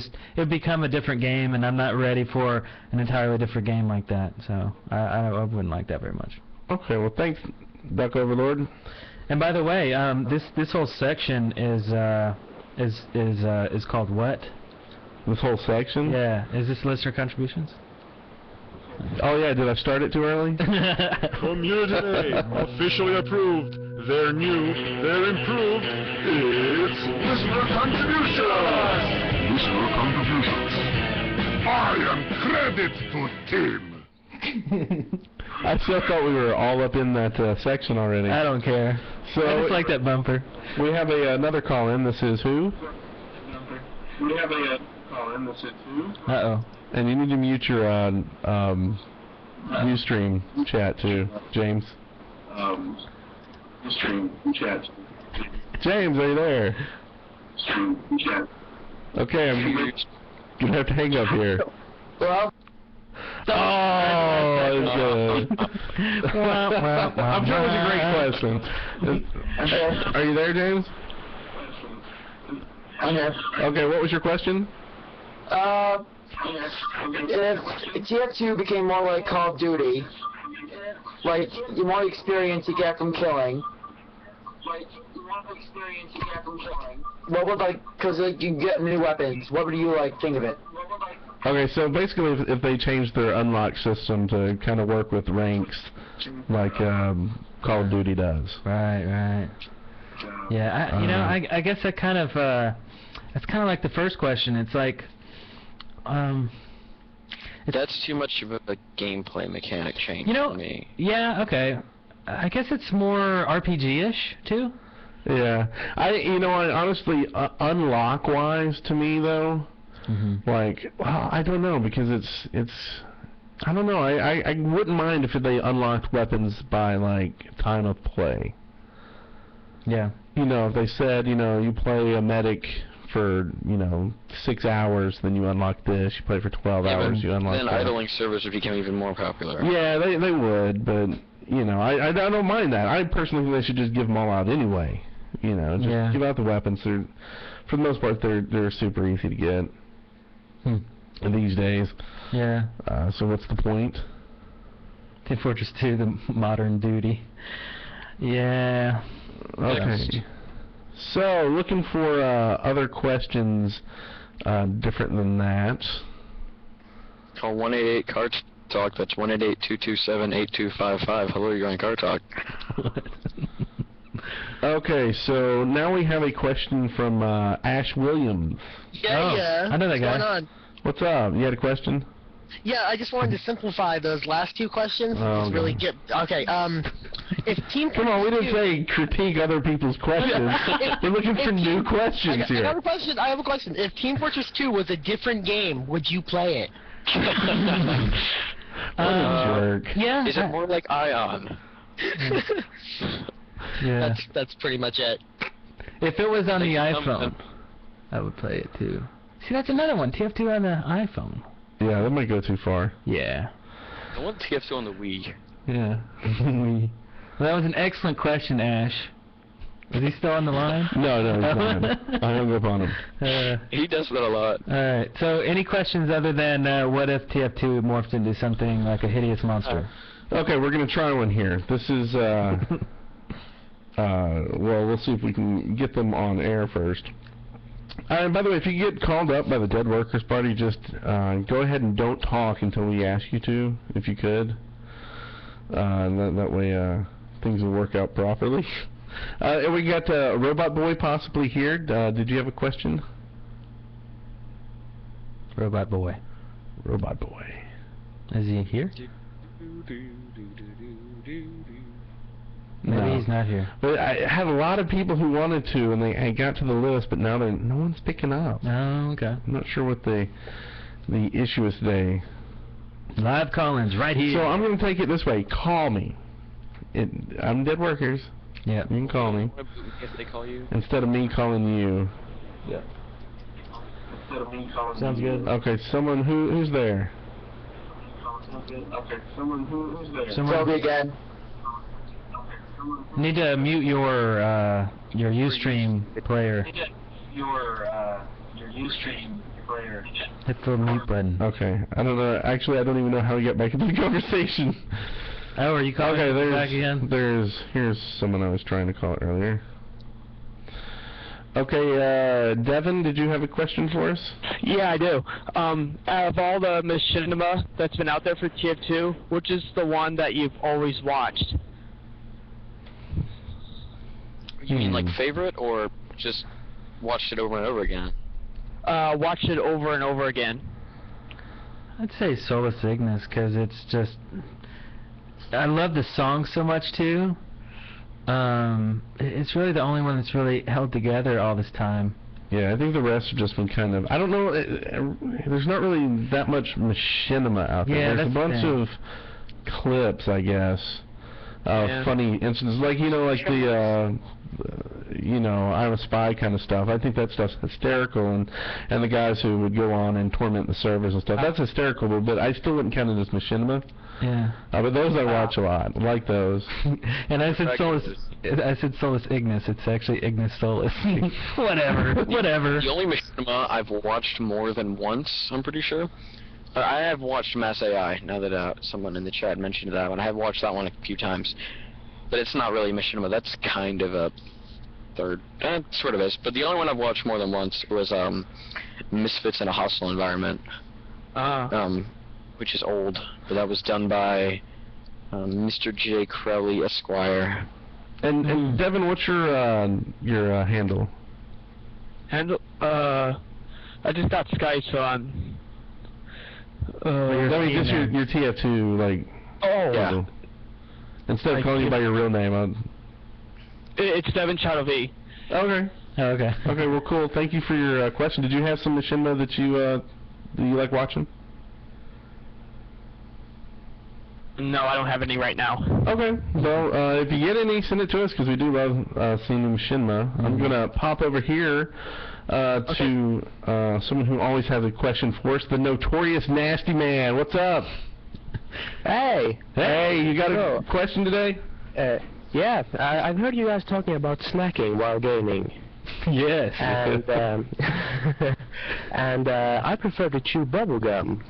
become a different game, and I'm not ready for an entirely different game like that. So I wouldn't like that very much. Okay, well thanks, Duck Overlord. And by the way, this whole section is called what? This whole section? Yeah. Is this listener contributions? Oh yeah, did I start it too early? From here today, officially approved, they're new, they're improved, it's Listener Contributions! Listener Contributions. I am credit to Tim. I still thought we were all up in that section already. I don't care. So I just like that bumper. We have another call in. This is who? We have a call in. This is who? Uh-oh. And you need to mute your Ustream chat too, James. Ustream chat. James, are you there? Ustream chat. Okay, I'm gonna have to hang up here. Well. Oh, that's good. I'm sure it was a great question. Are you there, James? I'm here. Okay, what was your question? If TF2 became more like Call of Duty, like the more experience you get from killing, what would because you get new weapons, what would you think of it? Okay, so basically if they change their unlock system to kind of work with ranks like Call of Duty does. Right. Yeah, I guess that kind of that's kind of like the first question. It's like that's too much of a gameplay mechanic change for me. Yeah, okay. I guess it's more RPG-ish too. Yeah, honestly, unlock-wise to me though, I don't know because it's I don't know. I wouldn't mind if they unlocked weapons by time of play. Yeah. If they said you play a medic for 6 hours, then you unlock this. You play for 12 hours, you unlock then that. idling servers would become even more popular. Yeah, they would, but I don't mind that. I personally think they should just give them all out anyway. Just give out the weapons. For the most part, they're super easy to get these days. Yeah. So what's the point? Team Fortress 2, the modern duty. Yeah. Okay. So, looking for other questions different than that. Call 188 Car Talk. That's 188-227-8255. Hello, you're on Car Talk. Okay, so now we have a question from Ash Williams. Yeah. I know that guy. What's going on? What's up? You had a question? Yeah, I just wanted to simplify those last two questions. Oh, just really get if Team Come on, we didn't say critique other people's questions. We're looking for new questions here. I have a question. If Team Fortress 2 was a different game, would you play it? What a jerk. Yeah. Is it more like Ion? Yeah. That's pretty much it. If it was on the iPhone, I would play it too. See, that's another one. TF2 on the iPhone. Yeah, that might go too far. Yeah. I want TF2 on the Wii. Yeah. Well, that was an excellent question, Ash. Is he still on the line? No, he's not. I hung up on him. He does that a lot. Alright, so any questions other than what if TF2 morphed into something like a hideous monster? Okay, we're going to try one here. This is, well, we'll see if we can get them on air first. And by the way, if you get called up by the Dead Workers Party, just go ahead and don't talk until we ask you to, if you could. That way things will work out properly. And we got Robot Boy possibly here. Did you have a question? Robot Boy. Robot Boy. Is he here? Maybe he's not here. But I had a lot of people who wanted to, and I got to the list, but now no one's picking up. Oh, okay. I'm not sure what the issue is today. Live call-ins right here. So I'm going to take it this way. Call me. I'm Dead Workers. Yeah. You can call me. If they call you. Instead of me calling you. Yeah. Sounds good. Okay, someone who's there? Toby again. Need to mute your Ustream player. Your Ustream player. Hit the mute button. Okay. I don't know. Actually, I don't even know how we got back into the conversation. Oh, are you calling back again? Here's someone I was trying to call earlier. Okay, Devin, did you have a question for us? Yeah, I do. Out of all the machinima that's been out there for TF2, which is the one that you've always watched? You mean like favorite, or just watched it over and over again? Watched it over and over again. I'd say Solus Ignis, because it's just... I love the song so much, too. It's really the only one that's really held together all this time. Yeah, I think the rest have just been kind of... I don't know, there's not really that much machinima out there. Yeah, there's a bunch the of clips, I guess, of funny incidents. Like, like the... I'm a spy kind of stuff. I think that stuff's hysterical, and the guys who would go on and torment the servers and stuff, that's hysterical, but I still wouldn't count it as machinima. Yeah. But those I watch a lot. I like those. And I said Solus Ignis. It's actually Ignis Solus. Whatever. The only machinima I've watched more than once, I'm pretty sure. I have watched Mass AI, now that someone in the chat mentioned that one. I have watched that one a few times. But it's not really machinima. That's kind of a third. It sort of is. But the only one I've watched more than once was Misfits in a Hostile Environment. Which is old. But that was done by Mr. J. Crowley, Esquire. And Devin, what's your handle? Handle? I just got Skype, so I'm... that means just your TF2, like... Oh, yeah. Instead of calling you by your real name, It's Devin Shadow V. Okay. Okay. Okay, well, cool. Thank you for your question. Did you have some machinima that you like watching? No, I don't have any right now. Okay. Well, if you get any, send it to us, because we do love seeing the machinima. I'm going to pop over here to someone who always has a question for us, the Notorious Nasty Man. What's up? Hey! Hey, you got a question today? Yeah, I've heard you guys talking about snacking while gaming. Yes. And I prefer to chew bubble gum.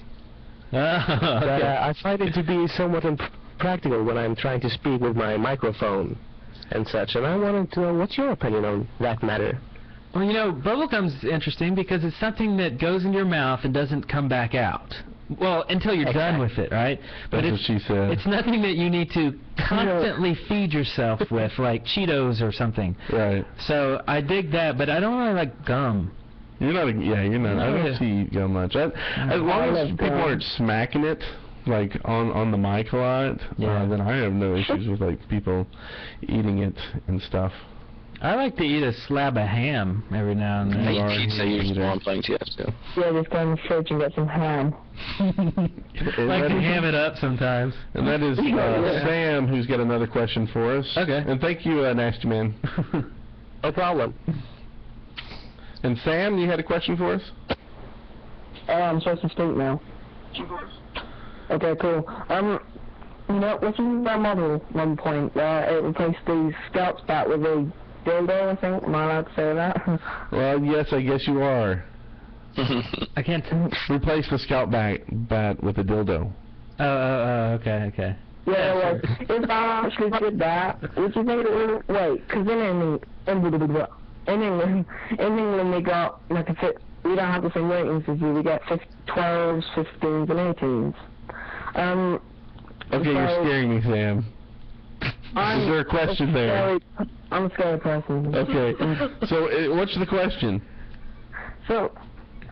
Okay. But I find it to be somewhat impractical when I'm trying to speak with my microphone and such, and I wanted to know what's your opinion on that matter. Well, bubblegum's interesting because it's something that goes in your mouth and doesn't come back out. Well, until you're done with it, right? That's what she said. It's nothing that you need to constantly feed yourself with, like Cheetos or something. Right. So I dig that, but I don't really like gum. You're not. You're not. No. I don't see you gum much. As long as people aren't smacking it, like on the mic a lot, then I have no issues with like people eating it and stuff. I like to eat a slab of ham every now and then. I eat pizza usually while I'm playing TF2. Yeah, just go in the fridge and get some ham. I like to ham it up sometimes. And that is Sam, who's got another question for us. Okay. And thank you, Nasty Man. No problem. And Sam, you had a question for us? I'm supposed to speak now. Okay, cool. Within my model at one point, it replaced the Scout's bat with a dildo, I think. Am I allowed to say that? Well, yes, I guess you are. I can't replace the Scout bat with a dildo. Okay. Yeah, like, if I actually did that, would you think it would... Wait, because in England we got, like, we don't have the same ratings as you. We get 12s, 15s, and 18s. Okay, you're scaring me, Sam. Is there a question there? I'm a scared person. Okay. So, what's the question? So,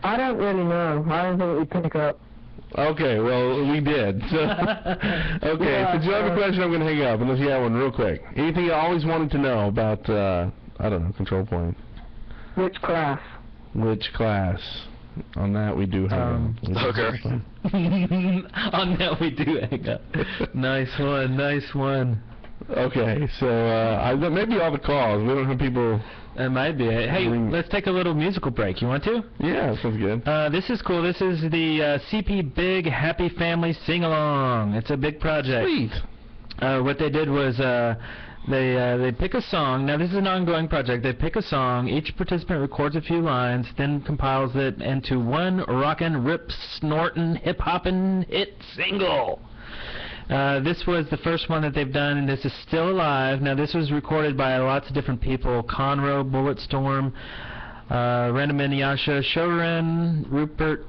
I don't really know. I don't think we pick up Okay, well, we did. So, okay, since you have a question, I'm going to hang up, unless you have one real quick. Anything you always wanted to know about, I don't know, control point? Which class? Which class? On that, we do hang up. Hooker. On that, we do hang up. Nice one, nice one. Okay, so maybe all the calls. We don't have people... It might be. Hey, let's take a little musical break. You want to? Yeah, sounds good. This is cool. This is the CP Big Happy Family Sing-Along. It's a big project. Sweet. What they did was they pick a song. Now, this is an ongoing project. They pick a song. Each participant records a few lines, then compiles it into one rockin', rip-snortin', hip-hoppin' hit single. This was the first one that they've done, and this is still alive. Now, this was recorded by lots of different people. Conroe, Bulletstorm, Random Inyasha, Shorin, Rupert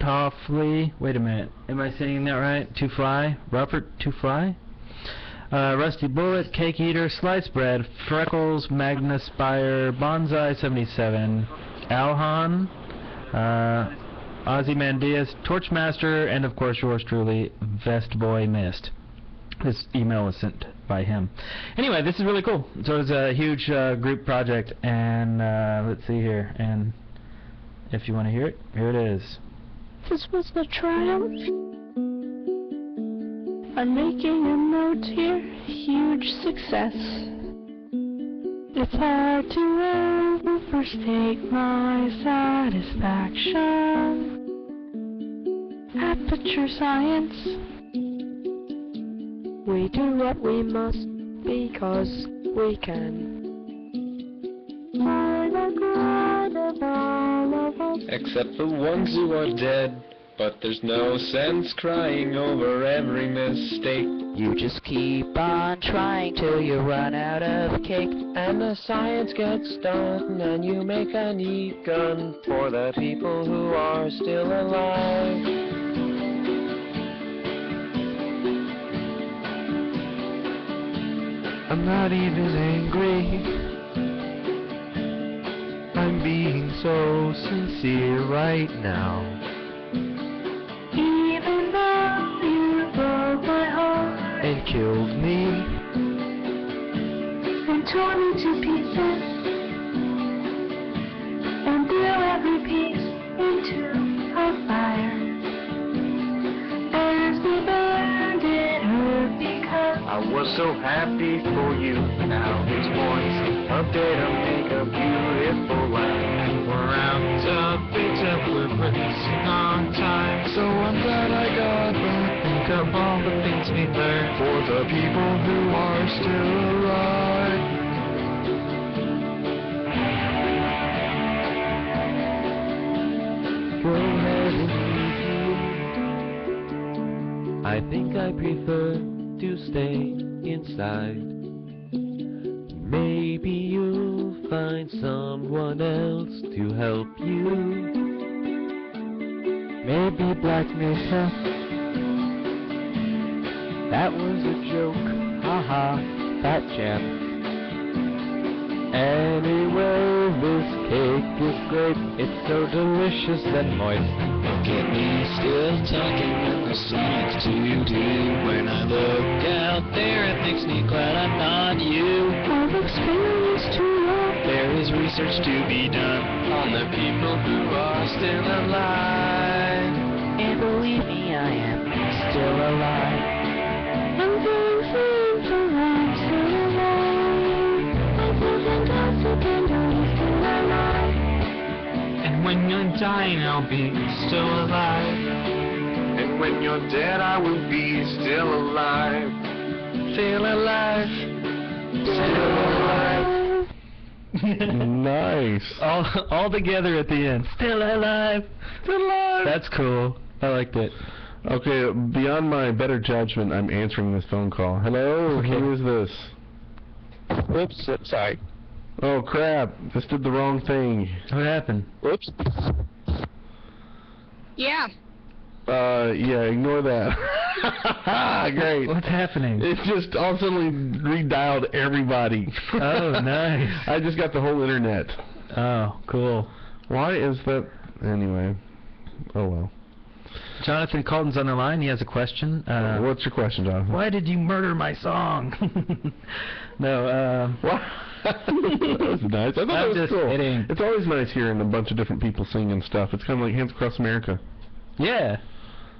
Toffley. Wait a minute. Am I saying that right? Two Fly? Rupert Two Fly? Rusty Bullet, Cake Eater, Sliced Bread, Freckles, Magnus Spire, Bonsai 77, Alhan, Ozymandias, Torchmaster, and of course yours truly, Vestboy Mist. This email was sent by him. Anyway, this is really cool. So it's a huge group project, and let's see here. And if you want to hear it, here it is. This was the triumph. I'm making a note here, huge success. It's hard to overstate my satisfaction. Aperture science. We do what we must because we can. For the good of all of us. Except the ones who are dead. But there's no sense crying over every mistake. You just keep on trying till you run out of cake. And the science gets done, and you make a neat gun for the people who are still alive. I'm not even angry. I'm being so sincere right now. Even though you broke my heart And killed me. and tore me to pieces and threw every piece into a fire. As we burned it hurt because I was so happy for you. Now it's voice up there to make a beautiful life. We're out of pizza, we're racing on time. So I'm glad I got back. Think of all the things we learned for the people who are still alive. Go ahead and leave me. I think I prefer to stay inside. Maybe you'll find someone else to help you. Maybe Black Mesa. That was a joke, haha, fat jam. Anyway, this cake is great. It's so delicious and moist. Look at me still talking when there's science to do. When I look out there, it makes me glad I'm not you. I've experienced too long. There is research to be done on the people who are still alive. And believe me, I am still alive. I'm very thankful I'm still alive. I feel fantastic and I'm still alive. And when you're dying, I'll be still alive. And when you're dead, I will be still alive. Still alive. Still alive. Nice. All together at the end. Still alive. Still alive. That's cool. I liked it. Okay, beyond my better judgment, I'm answering this phone call. Hello, Okay. who is this? Whoops, sorry. Oh crap, just did the wrong thing. What happened? Whoops. Yeah. Yeah, ignore that. Great. What's happening? It just all of a sudden redialed everybody. Oh, nice. I just got the whole internet. Oh, cool. Why is that? Anyway. Oh well. Jonathan Colton's on the line. He has a question. What's your question, Jonathan? Why did you murder my song? No, What? That was nice. I thought that was just cool. kidding. It's always nice hearing a bunch of different people singing stuff. It's kind of like Hands Across America. Yeah.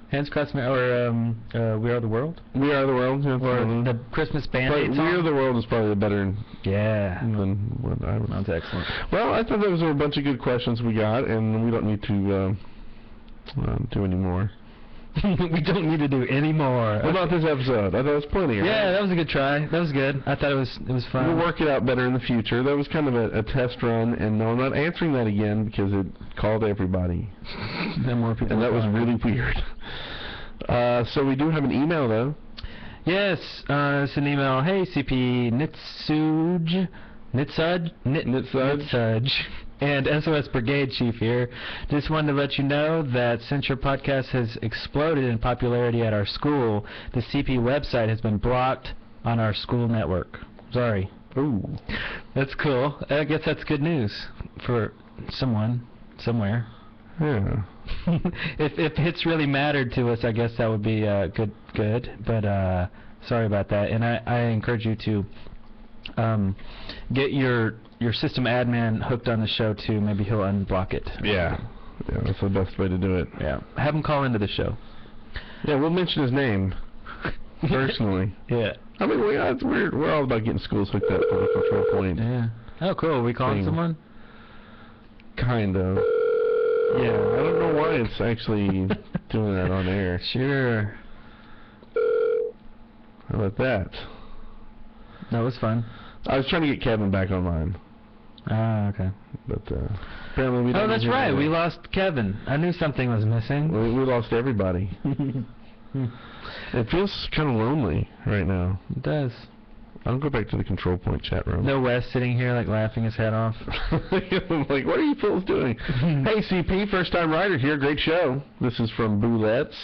Hands Across America, or We Are the World? We Are the World. Yeah, Or the Christmas Band-Aid We song? Are the World is probably better than what I was. That's excellent. Well, I thought those were a bunch of good questions we got, and we don't need to do any more. We don't need to do any more. What about this episode? I thought it was plenty. Right? Yeah, that was a good try. That was good. I thought it was fun. We'll work it out better in the future. That was kind of a test run, and no, I'm not answering that again because it called everybody. Then more people. And that was really weird. So we do have an email, though. Yes, it's an email. Hey, CP Nitsuj, and SOS Brigade Chief here. Just wanted to let you know that since your podcast has exploded in popularity at our school, the CP website has been blocked on our school network. Sorry. Ooh. That's cool. I guess that's good news for someone, somewhere. Yeah. If hits really mattered to us, I guess that would be good. But sorry about that. And I encourage you to get your system admin hooked on the show too. Maybe he'll unblock it. Yeah. Yeah, that's the best way to do it. Yeah. Have him call into the show. Yeah, we'll mention his name personally. Yeah. I mean, we're all about getting schools hooked up to the control point. Yeah. Oh, cool. Are we calling someone? Kind of. Yeah, I don't know why it's actually doing that on air. Sure. How about that? That was fun. I was trying to get Kevin back online. Ah, okay. But apparently we don't. Oh, that's right. We lost Kevin. I knew something was missing. We lost everybody. It feels kind of lonely right now. It does. I'll go back to the control point chat room. No Wes sitting here like laughing his head off. I'm like, what are you fools doing? Hey, CP, first time writer here. Great show. This is from Boulettes.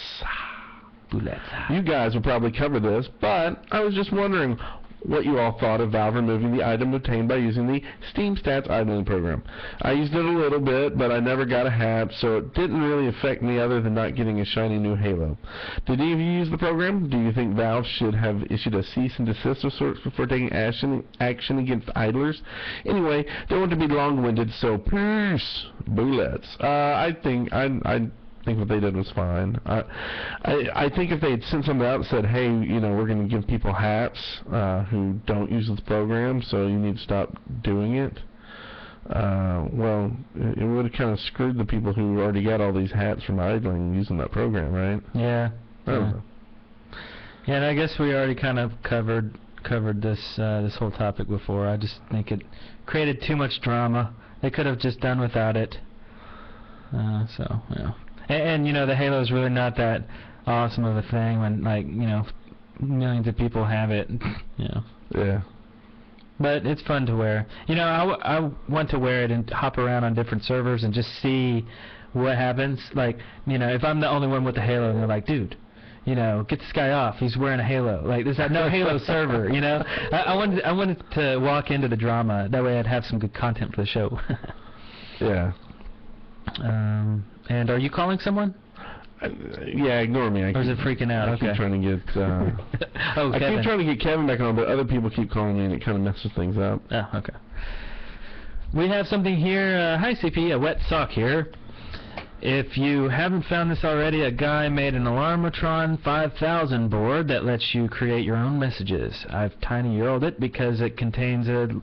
You guys will probably cover this, but I was just wondering what you all thought of Valve removing the item obtained by using the Steam Stats idling program. I used it a little bit, but I never got a hat, so it didn't really affect me other than not getting a shiny new Halo. Did any of you use the program? Do you think Valve should have issued a cease and desist of sorts before taking action against idlers? Anyway, don't want to be long-winded, so peace, bullets. I think what they did was fine. I think if they had sent something out and said, hey, we're going to give people hats who don't use this program, so you need to stop doing it, well, it would have kind of screwed the people who already got all these hats from idling using that program, right? Yeah. I don't know. Yeah, and I guess we already kind of covered this this whole topic before. I just think it created too much drama. They could have just done without it. So, yeah. And the Halo is really not that awesome of a thing when, like, millions of people have it, Yeah. But it's fun to wear. I want to wear it and hop around on different servers and just see what happens. Like, if I'm the only one with the Halo and they're like, dude, get this guy off. He's wearing a Halo. Like, there's no Halo server, I wanted to walk into the drama. That way I'd have some good content for the show. Yeah. And are you calling someone? Yeah, ignore me. Or is it freaking out? I Okay. keep trying to get. Oh, I Kevin. keep trying to get Kevin back on, but other people keep calling me, and it kind of messes things up. Oh, okay. We have something here. Hi, CP. A wet sock here. If you haven't found this already, a guy made an Alarmatron 5000 board that lets you create your own messages. I've tiny-year-olded it because it contains the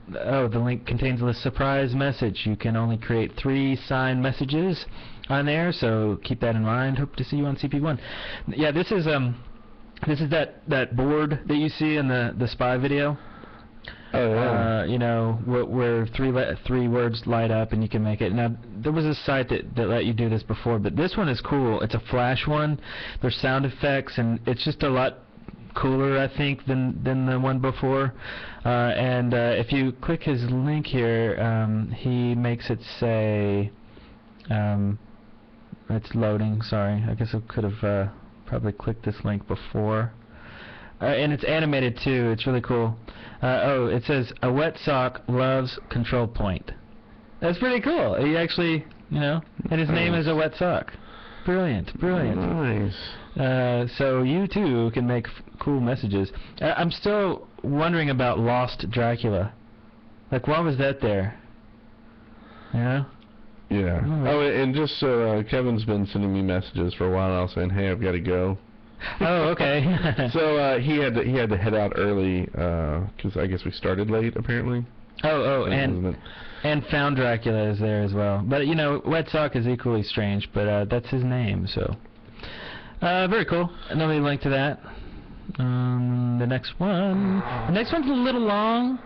link contains a surprise message. You can only create 3 signed messages on there, so keep that in mind. Hope to see you on CP1. Yeah, this is that board that you see in the spy video. Oh, yeah. Where three words light up and you can make it. Now, there was a site that let you do this before, but this one is cool. It's a flash one. There's sound effects, and it's just a lot cooler, I think, than the one before. And if you click his link here, he makes it say, it's loading, sorry. I guess I could have probably clicked this link before. And it's animated too. It's really cool. It says, a wet sock loves control point. That's pretty cool. He actually, and his name is a wet sock. Brilliant, brilliant. Nice. So you too can make cool messages. I'm still wondering about Lost Dracula. Like, why was that there? Yeah? Yeah. Oh, and just so Kevin's been sending me messages for a while now saying, hey, I've got to go. Oh, okay. So he had to head out early because I guess we started late apparently. Oh, and Found Dracula is there as well. But you know, Wet Sock is equally strange, but that's his name, so very cool. Another link to that. The next one's a little long.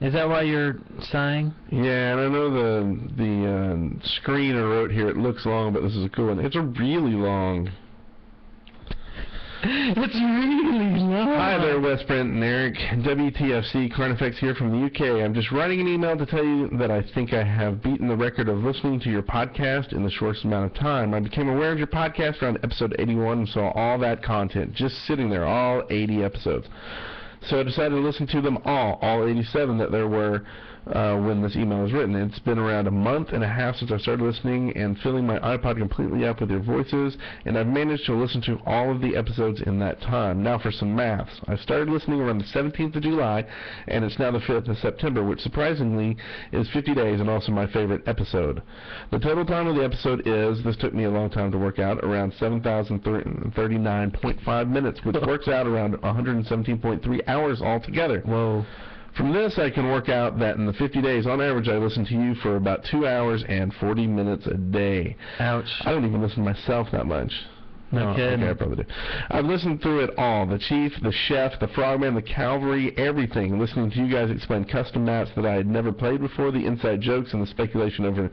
Is that why you're sighing? Yeah, and I know the screener wrote here it looks long, but this is a cool one. It's a really long. It's really long. Hi there, Wes, Brent, and Eric. WTFC, Carnifex here from the UK. I'm just writing an email to tell you that I think I have beaten the record of listening to your podcast in the shortest amount of time. I became aware of your podcast around episode 81 and saw all that content just sitting there, all 80 episodes. So I decided to listen to them all 87 that there were when this email was written. It's been around a month and a half since I started listening and filling my iPod completely up with your voices, and I've managed to listen to all of the episodes in that time. Now for some maths. I started listening around the 17th of July, and it's now the 5th of September, which surprisingly is 50 days and also my favorite episode. The total time of the episode is, this took me a long time to work out, around 7,039.5 minutes, which works out around 117.3 hours altogether. Whoa. From this, I can work out that in the 50 days, on average, I listen to you for about 2 hours and 40 minutes a day. Ouch. I don't even listen to myself that much. No, okay, I probably do. I've listened through it all. The Chief, the Chef, the Frogman, the Cavalry, everything. Listening to you guys explain custom maps that I had never played before, the inside jokes, and the speculation over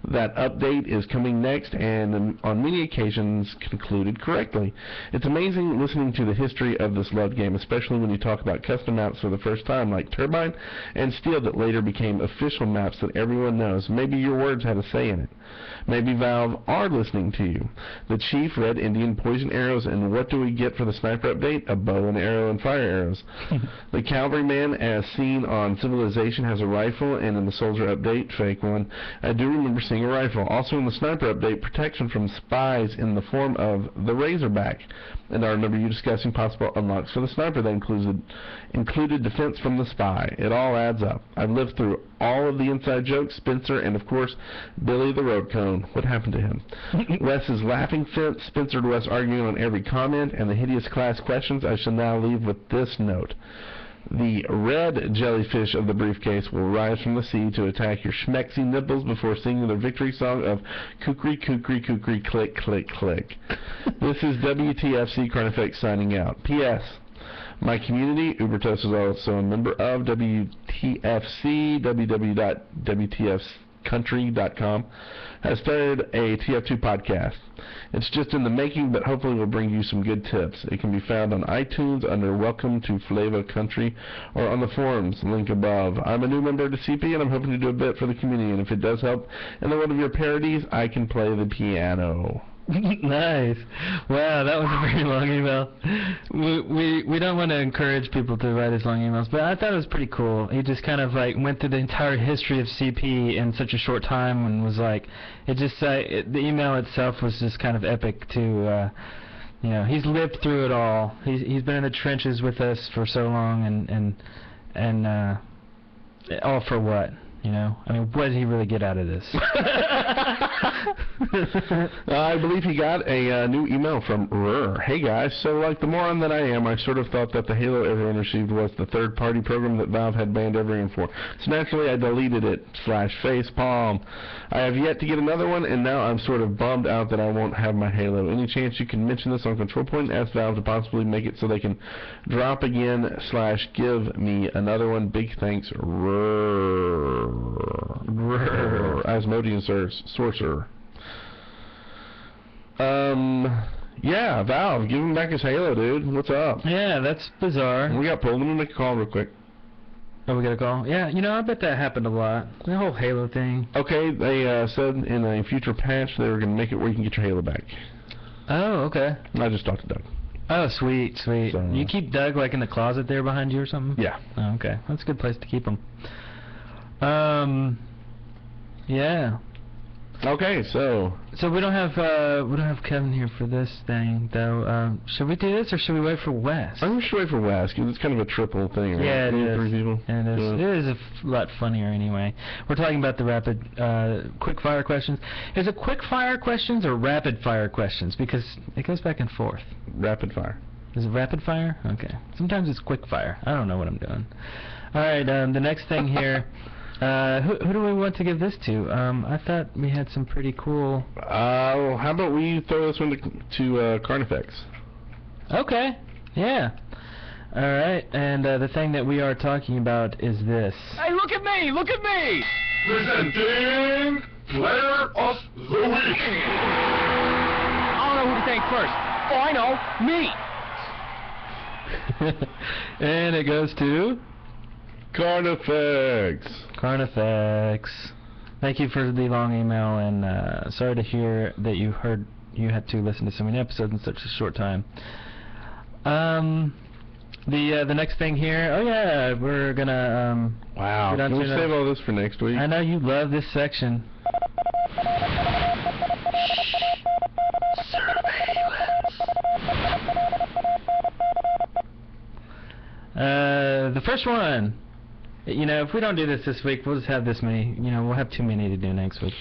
that update is coming next, and on many occasions concluded correctly. It's amazing listening to the history of this loved game, especially when you talk about custom maps for the first time, like Turbine and Steel, that later became official maps that everyone knows. Maybe your words had a say in it. Maybe Valve are listening to you. The Chief, Red Indian, poison arrows, and what do we get for the sniper update? A bow and arrow and fire arrows. The Cavalryman, as seen on Civilization, has a rifle, and in the Soldier update, fake one, I do remember seeing a rifle. Also in the sniper update, protection from spies in the form of the Razorback. And I remember you discussing possible unlocks for the sniper that included defense from the spy. It all adds up. I've lived through all of the inside jokes, Spencer, and of course, Billy the Road Cone. What happened to him? Wes's laughing fit, Spencer and Wes arguing on every comment, and the hideous class questions. I shall now leave with this note. The red jellyfish of the briefcase will rise from the sea to attack your schmexy nipples before singing their victory song of kukri, kukri, kukri, click, click, click. This is WTFC Carnifex signing out. P.S. My community, Ubertos, is also a member of WTFC, www.wtfcountry.com, has started a TF2 podcast. It's just in the making, but hopefully will bring you some good tips. It can be found on iTunes under Welcome to Flava Country or on the forums, link above. I'm a new member to CP, and I'm hoping to do a bit for the community, and if it does help in one of your parodies, I can play the piano. Nice. Wow, that was a very long email. We don't want to encourage people to write as long emails, but I thought it was pretty cool. He just kind of like went through the entire history of CP in such a short time and was like, it just the email itself was just kind of epic too. You know, he's lived through it all. He's been in the trenches with us for so long, and all for what? You know, I mean, what did he really get out of this? I believe he got a new email from Rur. Hey guys, so like the moron that I am, I sort of thought that the Halo everyone received was the third-party program that Valve had banned everyone for. So naturally I deleted it, /facepalm. I have yet to get another one, and now I'm sort of bummed out that I won't have my Halo. Any chance you can mention this on Control Point and ask Valve to possibly make it so they can drop again / give me another one? Big thanks, Rur. Asmodean Sorcerer. Yeah, Valve, give him back his Halo, dude. What's up? Yeah, that's bizarre. We got pulled. Let me make a call real quick. Oh, we got a call? Yeah, you know, I bet that happened a lot. The whole Halo thing. Okay, they said in a future patch they were going to make it where you can get your Halo back. Oh, okay. I just talked to Doug. Oh, sweet, sweet. So, you keep Doug, like, in the closet there behind you or something? Yeah. Oh, okay. That's a good place to keep him. Yeah. Okay, so we don't have Kevin here for this thing though. Should we do this or should we wait for Wes? I think we should wait for Wes because it's kind of a triple thing, right? Yeah, it is. 3 people. And it is a lot funnier anyway. We're talking about the rapid, quick fire questions. Is it quick fire questions or rapid fire questions? Because it goes back and forth. Rapid fire. Is it rapid fire? Okay. Sometimes it's quick fire. I don't know what I'm doing. All right. The next thing here. Who do we want to give this to? I thought we had some pretty cool... Well, how about we throw this one to Carnifex? Okay, yeah. Alright, and the thing that we are talking about is this. Hey, look at me! Look at me! Presenting Player of the Week! I don't know who to thank first. Oh, I know. Me! And it goes to... Carnifex. Carnifex. Thank you for the long email, and sorry to hear that you had to listen to so many episodes in such a short time. The next thing here. Oh yeah, we're gonna wow. Can we save all this for next week? I know you love this section. The first one. You know, if we don't do this week, we'll just have this many. You know, we'll have too many to do next week.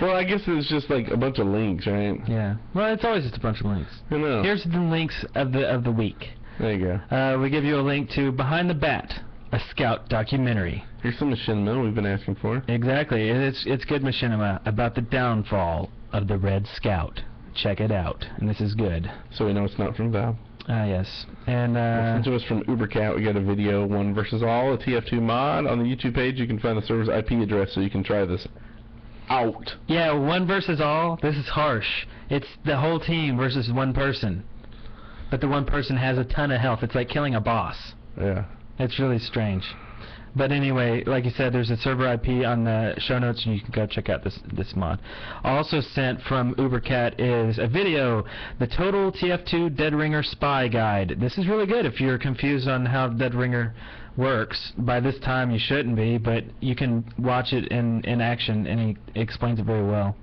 Well, I guess it's just like a bunch of links, right? Yeah. Well, it's always just a bunch of links. I know. Here's the links of the week. There you go. We give you a link to Behind the Bat, a Scout documentary. Here's some machinima we've been asking for. Exactly. It's good machinima about the downfall of the Red Scout. Check it out. And this is good. So we know it's not from Valve. Yes. And listen to us from Ubercat. We got a video, One versus All, a TF2 mod. On the YouTube page, you can find the server's IP address so you can try this out. Yeah, One versus All. This is harsh. It's the whole team versus one person. But the one person has a ton of health. It's like killing a boss. Yeah. It's really strange. But anyway, like you said, there's a server IP on the show notes, and you can go check out this mod. Also sent from Ubercat is a video, the Total TF2 Dead Ringer Spy Guide. This is really good if you're confused on how Dead Ringer works. By this time you shouldn't be, but you can watch it in action, and he explains it very well.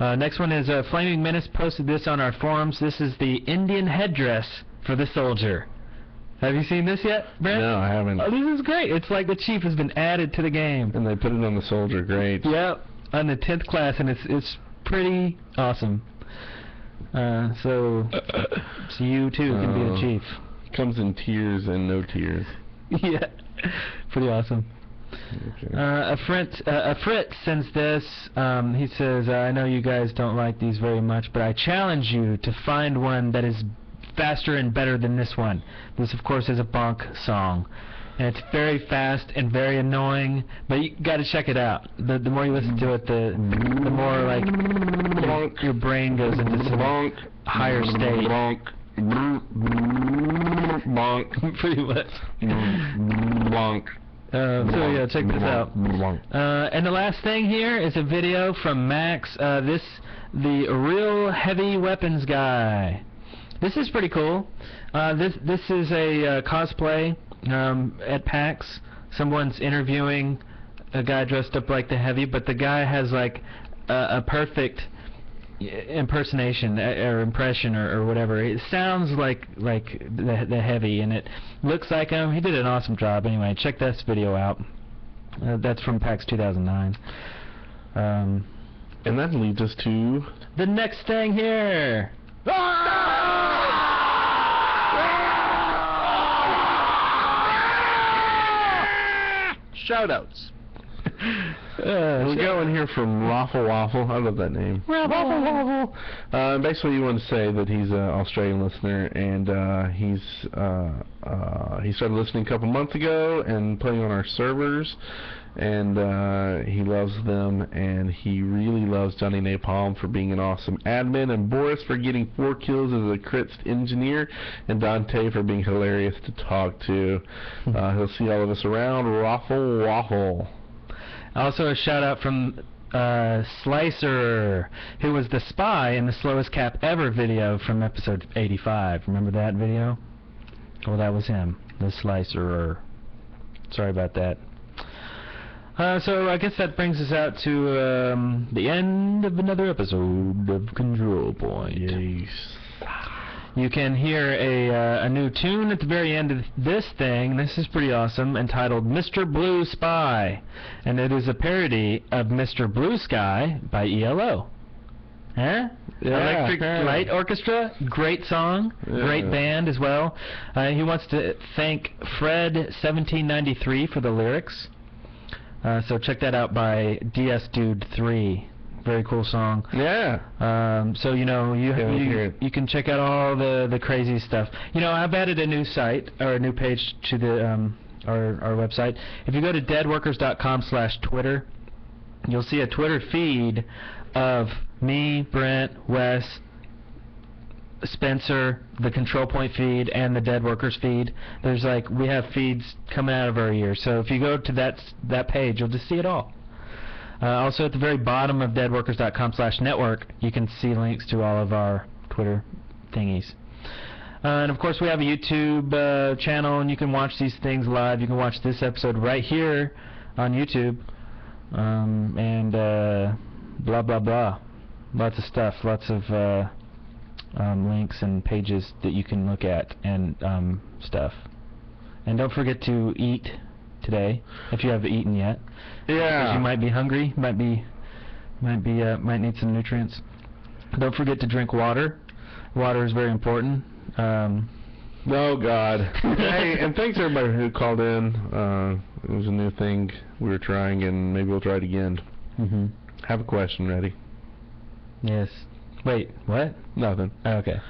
Next one is Flaming Menace posted this on our forums. This is the Indian headdress for the soldier. Have you seen this yet, Brent? No, I haven't. Oh, this is great. It's like the chief has been added to the game. And they put it on the soldier. Great. Yep, on the 10th class, and it's pretty awesome. So you too can be the chief. Comes in tiers and no tiers. Yeah, pretty awesome. Okay. A Fritz sends this. He says, I know you guys don't like these very much, but I challenge you to find one that is faster and better than this one. This, of course, is a bonk song. And it's very fast and very annoying, but you got to check it out. The more you listen to it, the more like your brain goes into some higher state. Bonk. Pretty much. Bonk. So yeah, check this out. And the last thing here is a video from Max. The Real Heavy Weapons Guy. This is pretty cool. This is a cosplay at PAX. Someone's interviewing a guy dressed up like the Heavy, but the guy has like a perfect impersonation or impression or whatever. It sounds like the Heavy, and it looks like him. He did an awesome job. Anyway, check this video out. That's from PAX 2009. And that leads us to the next thing here. Shoutouts. We go in here from Raffle Waffle. I love that name. Raffle Waffle. Basically, you want to say that he's an Australian listener, and he started listening a couple months ago and playing on our servers, and he loves them, and he really loves Johnny Napalm for being an awesome admin, and Boris for getting 4 kills as a crits engineer, and Dante for being hilarious to talk to. He'll see all of us around. Raffle Waffle. Also a shout out from Slicer, who was the spy in the Slowest Cap Ever video from episode 85. Remember that video? Well, that was him, the Slicer. Sorry about that. So I guess that brings us out to the end of another episode of Control Point. Yes. You can hear a new tune at the very end of this thing. This is pretty awesome, entitled Mr. Blue Spy. And it is a parody of Mr. Blue Sky by ELO. Huh? Yeah, Electric Light Orchestra, great song, great band as well. He wants to thank Fred1793 for the lyrics. So check that out by DS Dude 3. Very cool song. Yeah. So you can check out all the crazy stuff. You know, I've added a new site or a new page to the our website. If you go to deadworkers.com/Twitter, you'll see a Twitter feed of me, Brent, Wes, Spencer, the Control Point feed, and the Dead Workers feed. We have feeds coming out of our ear. So if you go to that page, you'll just see it all. Also, at the very bottom of deadworkers.com/network, you can see links to all of our Twitter thingies. And of course, we have a YouTube channel, and you can watch these things live. You can watch this episode right here on YouTube, and blah blah blah. Lots of stuff, lots of links and pages that you can look at and stuff. And don't forget to eat today if you haven't eaten yet. Yeah. Because you might be hungry, might need some nutrients. Don't forget to drink water. Water is very important. Oh God. Hey, and thanks everybody who called in. It was a new thing we were trying, and maybe we'll try it again. Mm-hmm. Have a question ready? Yes. Wait, what? Nothing. Okay.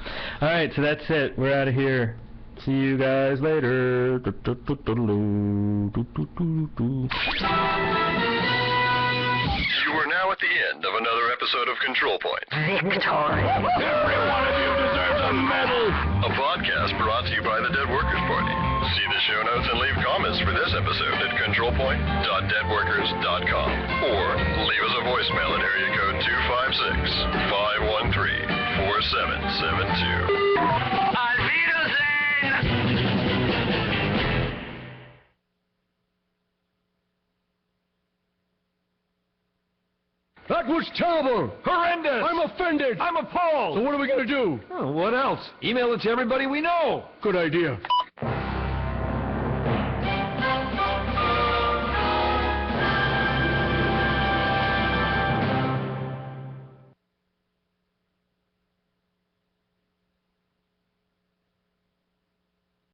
All right, so that's it. We're out of here. See you guys later. You are now at the end of another episode of Control Point. Victory. Every one of you deserves a medal. A podcast brought to you by the Dead Workers Party. See the show notes and leave comments for this episode at controlpoint.deadworkers.com or leave us a voicemail at area code 256-513-4772. That was terrible! Horrendous! I'm offended! I'm appalled! So what are we gonna do? Oh, what else? Email it to everybody we know! Good idea.